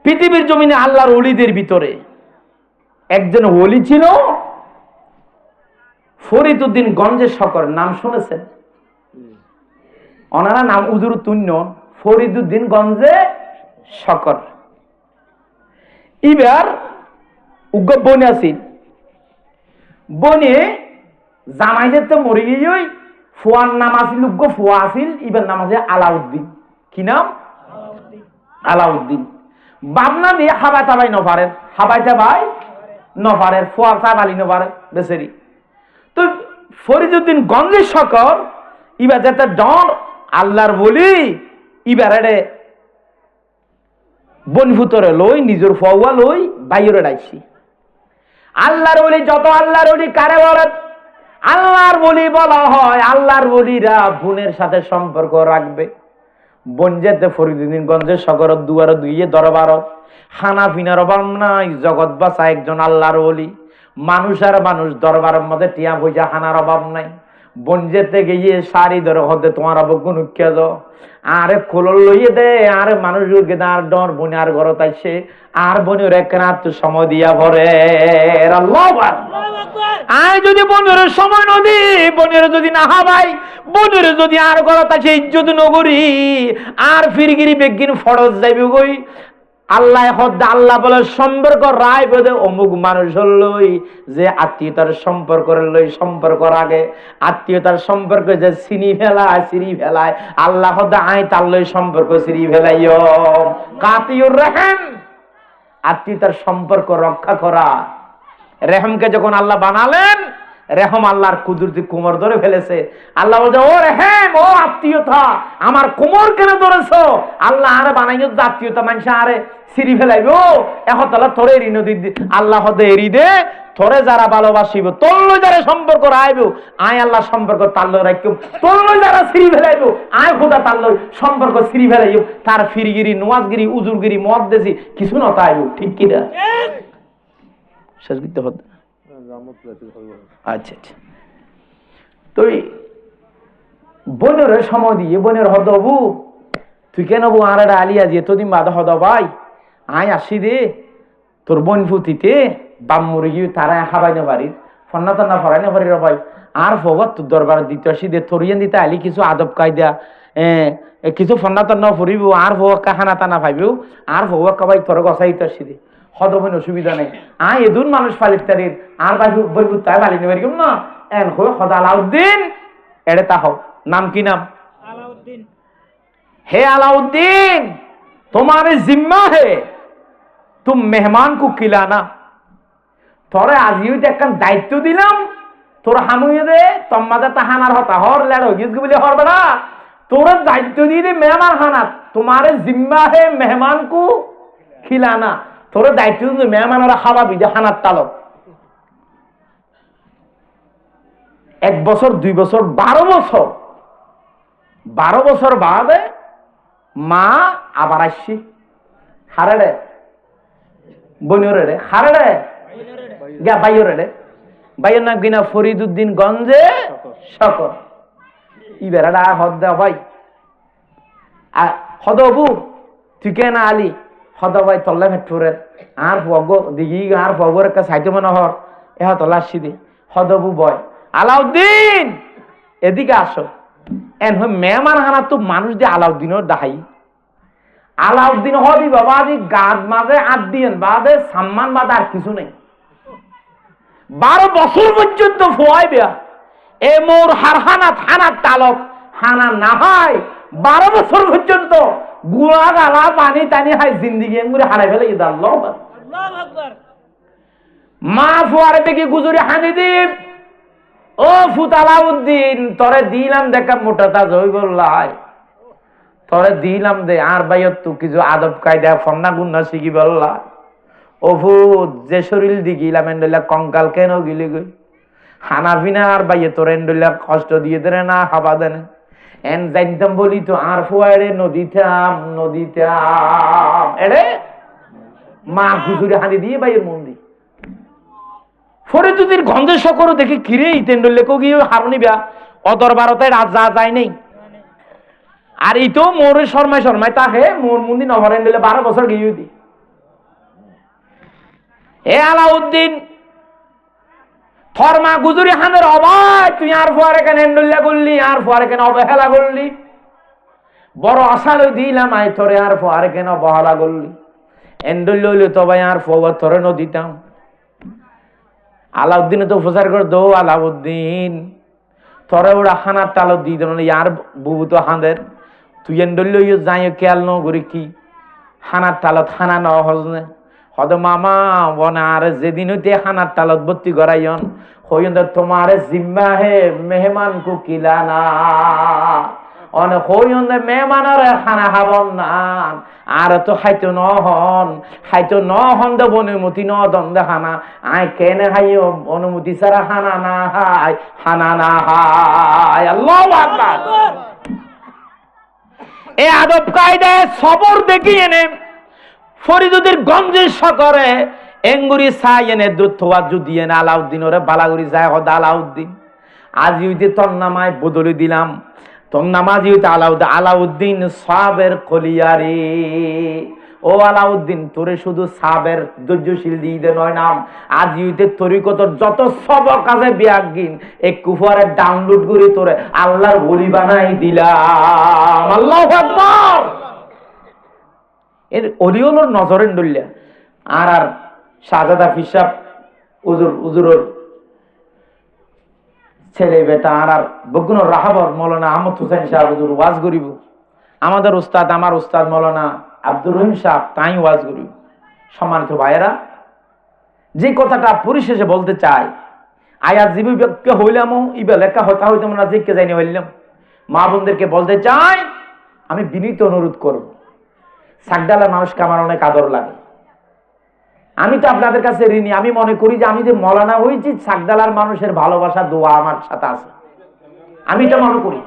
পৃথিবীর জমিনে আল্লাহর ওলিদের ভিতরে একজন ওলি ছিল ফরিদউদ্দিন গঞ্জে শকর, নাম শুনেছেন? ওনারা নাম উজুর তুন্য ফরিদউদ্দিন গঞ্জে শকর। এবার উগ্র বনে আছিল, বনে জামাই যেতে মরে গিয়ে ফুয়ার নাম আছিল উগ্র ফুয়া আছিল, এবার নাম আছে আলাউদ্দিন। কি নাম? আলাউদ্দিন। বাবনা দিয়ে হাবাই তাবাই নপারেন, হাবাই তাবাই নপারের, ফুয়ার চাবালি নপারে বেচারি। তো ফরিদউদ্দিন গঞ্জে শকর এবার যেতে ডর আল্লাহর বলি, এবার এড়ে বনভূতরে লই নিজের ফুয়া লই বাইরে ডাইছি। আল্লাহর বলি যত আল্লাহর বলি কারে বলে? আল্লাহর বলি বলা হয়। আল্লাহর বলিরা বোনের সাথে সম্পর্ক রাখবে। বোন যেতে ফরিদউদ্দিন গঞ্জের শকর দুয়ার দুইয়ে দরবার, খানা পিনার অভাব নাই, জগৎ বাঁচা একজন আল্লাহর বলি। মানুষ আর মানুষ দরবারের মধ্যে টিয়া পয়সা খানার অভাব নাই। বোন যেতে গিয়ে শাড়ি ধরে হতে তোমার অবজ্ঞ নুকিয়া যাও, আরে খোলর লইয়ে দে, আরে মানুষ আর ডর বোনে আর ঘর তাইছে, আর বোনের এক রাত সময় দিয়া ভরে। আয় যদি বোনের সময় নদী, বোনের যদি না হাবাই, বোনের যদি আর ঘর তাইছে ইজ্জত নগরী, আর ফিরগিরি বেগিন ফরজ যাইবে গই। আল্লাহ আল্লাহ বলে সম্পর্ক রায় বোধে অমুক মানুষ লই যে আত্মীয়তার সম্পর্ক লই, সম্পর্ক আগে আত্মীয়তার সম্পর্ক যে চিনি ফেলায় আল্লাহ আই তার লই সম্পর্ক চিনি ফেলাইও। কাতিউর রহম, আত্মীয়তার সম্পর্ক রক্ষা করা। রেহমকে যখন আল্লাহ বানালেন, রেহম আল্লাহর কুদরতি কোমর ধরে ফেলেছে। আল্লাহ বলছে, ও রেহেম, ও আত্মীয়তা, আমার কোমর কেন ধরেছো? আল্লাহ আরে বানাইও আত্মীয়তা, মানুষ আরে সিঁড়ি ফেলাইব। এখন তাহলে তোরে এরি নদী আল্লাহ হদে এরি দে, তোরে যারা ভালোবাসিব, তোর যারা সম্পর্ক রাখব, আয় আল্লাহ সম্পর্ক তার রাখব। তোর যারা সিঁড়ি ফেলাইব, আয় খোদা তার সম্পর্ক সিঁড়ি ফেলাইব। তার ফিরিগিরি, নোয়াজগিরি, উজুরগিরি, মদ দেশি কিছু না তাইব। ঠিক কিনা? শেষ করতে হতো। আচ্ছা আচ্ছা, তুই বোনের সময় দিয়ে বোনের হদবু, তুই কেন বউ আর একটা আলিয়া যে এতদিন বাধা হদ ভাই, আয় আসি দে তোর বোন ফুতিতে বাম মুরগি তারা খাবাই না বাড়ির ফন্না টান্না ফরাই না বাড়ির ভাই, আর ফগত তোর দরবার দিতে আসি দে থরিয়ান দিতে আলি কিছু আদব কায়দা কিছু ফন্না টান্না ফুরিব, আর ফোকা খানা টানা পাইবেও, আর ফোকা ভাই তোর গসাইতে আসি দে হদবেন, অসুবিধা নেই। আয় এদুন মানুষ পালিত তারির আর ভাই বলবো তাই পালি নেবার কেউ না এন হয়ে হদ আলাউদ্দিন এড়ে তা হোক। নাম কি নাম? আলাউদ্দিন। हे अलाउद्दीन, तुम्हारे जिम्मा है तुम मेहमान को खिलाना। তোরে আজিও একটা দায়িত্ব দিলাম, তোর হানুয়ে দে তোমাদে তাহানার হতা হর লেড় গিস বলে হর বেড়া, তোর দায়িত্ব দিয়ে দে মেহমান খানা। তোমারে জিম্মা হে মেহমান কো খিলানা, তোর দায়িত্ব দিয়ে মেহমানরা খাওয়াবি দে খানার তালক। 1 বছর 2 বছর 12 বছর 12 বছর বাদে মা আবার আসছি হারে রে বনিয়রে রে হারে রে গা বাইরে রে বাইয়ের নাম কিনা ফরিদুদ্দিন গঞ্জে শকর। ই বেড়াটা হদ দে ভাই হদবু তুই কেন আলি হদ ভাই তল্লা ভেটুরের আর ফগ দিঘি আর ফগর একটা সাইতে মনে হর এ তল্লা আসছি দি হদবু বয় আলাউদ্দিন এদিকে আসো। এন হয়ে মেহমান হানা তো মানুষ দিয়ে আলাউদ্দিনের দাহাই আলাউদ্দিন হবি বাবা দি গাদ মাঝে 8 দিন বাদে সম্মান বাদে আর কিছু নেই। 12 বছর পর্যন্ত ফোয়াই বেয়া এ মোর হারহানা থানার তালক হানা না হয় 12 বছর পর্যন্ত গুড়া গালা পানি টানি হয় জিন্দিগি এমনি হারাই ফেলে ঈদ আল্লাহ আকবার। মা ফোয়ারে থেকে গুজরি হানি দিব, ও ফুত আলাউদ্দিন তোরে দিলাম দেখা মোটা তাজ হই বললাই, তোরে দিলাম দে আর বাইয়ত তু কিছু আদব কায়দা ফন্না গুন্না শিখি বললা। ও ফুত যে শরীর দিগিলাম এন্ডলা কঙ্কাল কেন গিলি গই হানা ভিনা আর বাইয়ে তোর এন্ডলা কষ্ট দিয়ে দেনে না খাবা দেনে এন জানতাম বলি তো আর ফুয়ারে নদীতাম এরে মা গুজুরে হানি দিয়ে বাইয়ের মন্দির ফরিদুদ্দিন গঞ্জে শকর দেখে কিরে ইতেন্ডলে কো গিয়ে হারনি বিয়া অদর বারতায় রাত যা যায় নেই। আর ই তো মোরে শর্মায় তাকে মোর মন্দির নভরেন্ডলে 12 বছর গিয়ে দি। এ আলাউদ্দিন থরমা গুজুরি হানের অবাই তুই আর ফুয়ারে কেন এন্ডল্লা করলি, আর ফুয়ারে কেন অবহেলা করলি, বড় আশা লই দিলাম আই তোরে আর ফুয়ারে কেন অবহেলা করলি, এন্ডল লইলে তো ভাই আর ফুয়া তোরে নদীতাম। আলাউদ্দিন তো প্রচার করে দো আলাউদ্দিন তোরে ওরা হানার তালো দি দেন আর বুবু তো হাঁদের তুই এন্ডল লইও যাই খেয়াল ন করি কি হানার তালত হানা ন হজনে হদ মামা বনা আর যেদিন হইতে হানার তালত ভর্তি করাইন হইন তোমার জিম্মা হে মেহমান কু কিলানা অন হইন মেহমানের খানা খাবন না আর তো খাইতো নহন দে অনুমতি ন দন্দে খানা আই কেনে খাইও অনুমতি ছাড়া খানা না হাই আল্লাহু আকবার। এ আদব কায়দায় সবর দেখি এনে ফরিদুদ্দিন গঞ্জে শকরে এঙ্গুরি সাই এনে দুধ থোয়া যদি এনে আলাউদ্দিন ওরে বালাগুড়ি যায় হদ আলাউদ্দিন আজি হইতে তোর নামায় বদলি দিলাম, তোর নামাজি হইতে আলাউদ্দিন সাবের কলিয়ারে। ও আলাউদ্দিন তোরে শুধু সাবের ধৈর্যশীল দিয়ে নয় নাম, আজি হইতে তরিকতর যত সবর কাজে বিয়াগিন এক কুফারে ডাউনলোড করে তোরে আল্লাহর ওলি বানাই দিলাম। আল্লাহু আকবার। এর অলিওলোর নজরের ডলিয়া আর শাহজাদা ফিসাব উজুরর ছেলে বেটা আর বগুনোর রাহাবর মৌলানা আহমদ হুসেন সাহেব হুজুর ওয়াজ করিব, আমাদের উস্তাদ আমার উস্তাদ মৌলানা আব্দুর রহিম সাহেব তাই ওয়াজ করিব। সম্মানিত ভাইয়েরা, যে কথাটা পরিশেষে বলতে চাই, আয়া জীবী ব্যক্তি হইলাম ইবা লেখা হতা হইতাম না জিজ্ঞে যাইনি হইলাম। মা বোনদেরকে বলতে চাই, আমি বিনীত অনুরোধ করব, সাকডালার মানুষকে আমার অনেক আদর লাগে। আমি তো আপনাদের কাছে ঋণী। আমি মনে করি যে আমি যে মৌলানা হয়েছি, সাকডালার মানুষের ভালোবাসা দোয়া আমার সাথে আছে, আমি এটা মনে করি।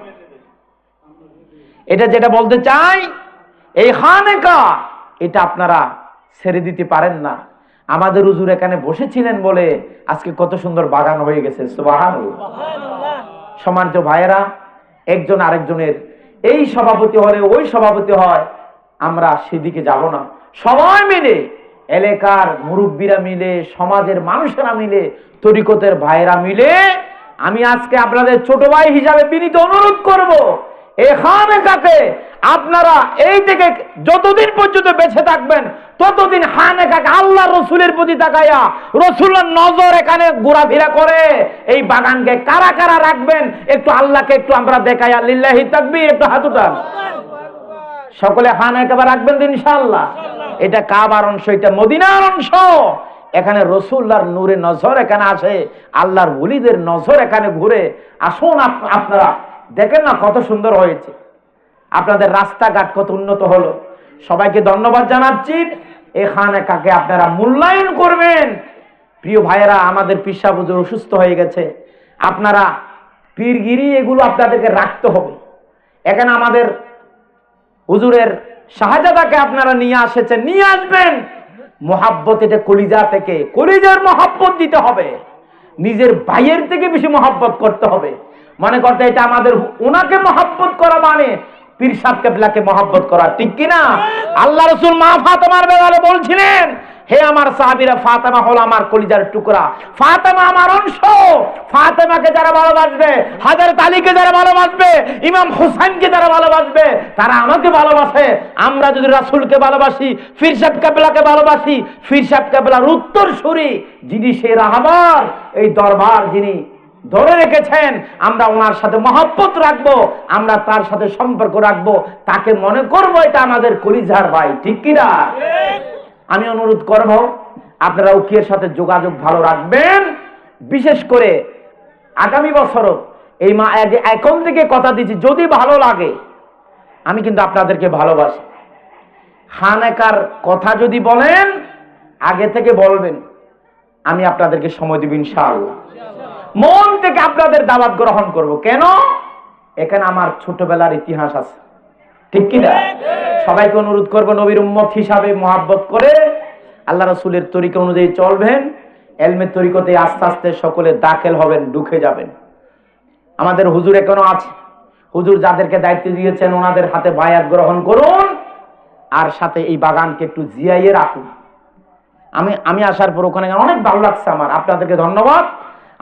এটা যেটা বলতে চাই, এই খানেকা এটা আপনারা ছেড়ে দিতে পারেন না। আমাদের হুজুর এখানে বসেছিলেন বলে আজকে কত সুন্দর বাগান হয়ে গেছে। সুবহানাল্লাহ। সম্মানিত ভাইয়েরা, একজন আরেকজনের এই সভাপতি হলে ওই সভাপতি হয়, আমরা সেদিকে যাব না। সবাই মিলে, এলাকার মুরব্বীরা মিলে, সমাজের মানুষেরা মিলে, তরিকতের ভাইয়েরা মিলে, আমি আজকে আপনাদের ছোট ভাই হিসাবে বিনীত অনুরোধ করব, এখানে কাকে আপনারা এই থেকে যতদিন পর্যন্ত বেঁচে থাকবেন ততদিন খানে কাকে আল্লাহ রসুলের প্রতি তাকাইয়া, রসুলের নজর এখানে ঘোরাফেরা করে এই বাগানকে কারা কারা রাখবেন, একটু আল্লাহকে একটু আমরা দেখাইয়া লিল্লাহি তাকবীর, একটু হাত উঠান। সকলে খান একেবারে রাখবেন ইনশাআল্লাহ। এটা কাবার অংশ, এটা মদিনার অংশ। এখানে রসুল্লাহর নূরে নজর এখানে আসে, আল্লাহর ওলিদের নজর এখানে ঘুরে। আসুন আপনারা দেখেন না কত সুন্দর হয়েছে, আপনাদের রাস্তাঘাট কত উন্নত হলো। সবাইকে ধন্যবাদ জানাচ্ছি। এখানে কাকে আপনারা মূল্যায়ন করবেন। প্রিয় ভাইয়েরা, আমাদের পিসা হুজুর অসুস্থ হয়ে গেছে, আপনারা পীরগিরি এগুলো আপনাদেরকে রাখতে হবে। এখানে আমাদের হুজুরের শাহজাদাকে আপনারা নিয়ে এসেছেন, নিয়ে আসবেন। মোহাব্বত এটা কলিজা থেকে, কলিজার মোহাব্বত দিতে হবে। নিজের ভাইয়ের থেকে বেশি মোহাব্বত করতে হবে। মনে করতে এটা আমাদের, ওনাকে মোহাব্বত করা মানে পীর সাহেব কেবলাকে মোহাব্বত করা, ঠিক কিনা? আল্লাহ রসুল মা ফাতেমার ব্যাপারে বলছিলেন, হে আমার সাহাবীরা, ফাতেমা হলো আমার কলিজার টুকরা, ফাতেমা আমার অংশ। ফাতেমাকে যারা ভালোবাসবে, হযরত আলীকে যারা ভালোবাসবে, ইমাম হোসেনকে যারা ভালোবাসবে, তারা আমাকে ভালোবাসে। আমরা যদি রাসূলকে ভালোবাসি, পীর সাহেব কেবলাকে ভালোবাসি, পীর সাহেব কেবলার উত্তরসূরি যিনি সে রাহবার, এই দরবার যিনি ধরে রেখেছেন, আমরা ওনার সাথে মহব্বত রাখবো, আমরা তার সাথে সম্পর্ক রাখবো, তাকে মনে করবো এটা আমাদের কলিজার ভাই, ঠিক কিনা? আমি অনুরোধ করব আপনারা উকিলের সাথে যোগাযোগ ভালো রাখবেন। বিশেষ করে আগামী বছরও এই মা এখন থেকে কথা দিচ্ছি, যদি ভালো লাগে, আমি কিন্তু আপনাদেরকে ভালোবাসি। খানেকার কথা যদি বলেন, আগে থেকে বলবেন, আমি আপনাদেরকে সময় দিব ইনশাআল্লাহ। মন থেকে আপনাদের দাওয়াত গ্রহণ করব। কেন? এখানে আমার ছোটবেলার ইতিহাস আছে, ঠিক কিনা? সবাইকে অনুরোধ করব, নবীর উম্মত হিসাবে মহাব্বত করে আল্লাহ রাসূলের তরিকা অনুযায়ী চলবেন। এলমের তরিকতে আস্তে আস্তে সকলে দাখিল হবেন, ঢুকে যাবেন। আমাদের হুজুর এখনো আছে, হুজুর যাদেরকে দায়িত্ব দিয়েছেন ওনাদের হাতে বায়াত গ্রহণ করুন, আর সাথে এই বাগানকে একটু জিয়াইয়ে রাখুন। আমি আসার পর ওখানে অনেক ভালো লাগছে আমার। আপনাদেরকে ধন্যবাদ।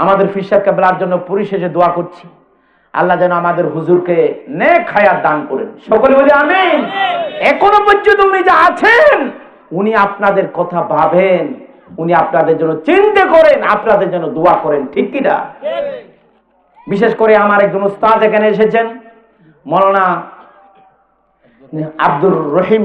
আমাদের পীর সাহেব কেবলার জন্য পরিশেষে দোয়া করছি, আল্লাহ যেন আমাদের হুজুরকে নেক হায়াত দান করেন। সকলে বলি আমিন। এখনো পর্যন্ত উনি যা আছেন, উনি আপনাদের কথা ভাবেন, উনি আপনাদের জন্য চিন্তা করেন, আপনাদের জন্য দোয়া করেন, ঠিক কিনা? বিশেষ করে আমার একজন উস্তাদ এখানে এসেছেন, মাওলানা আব্দুর রহিম।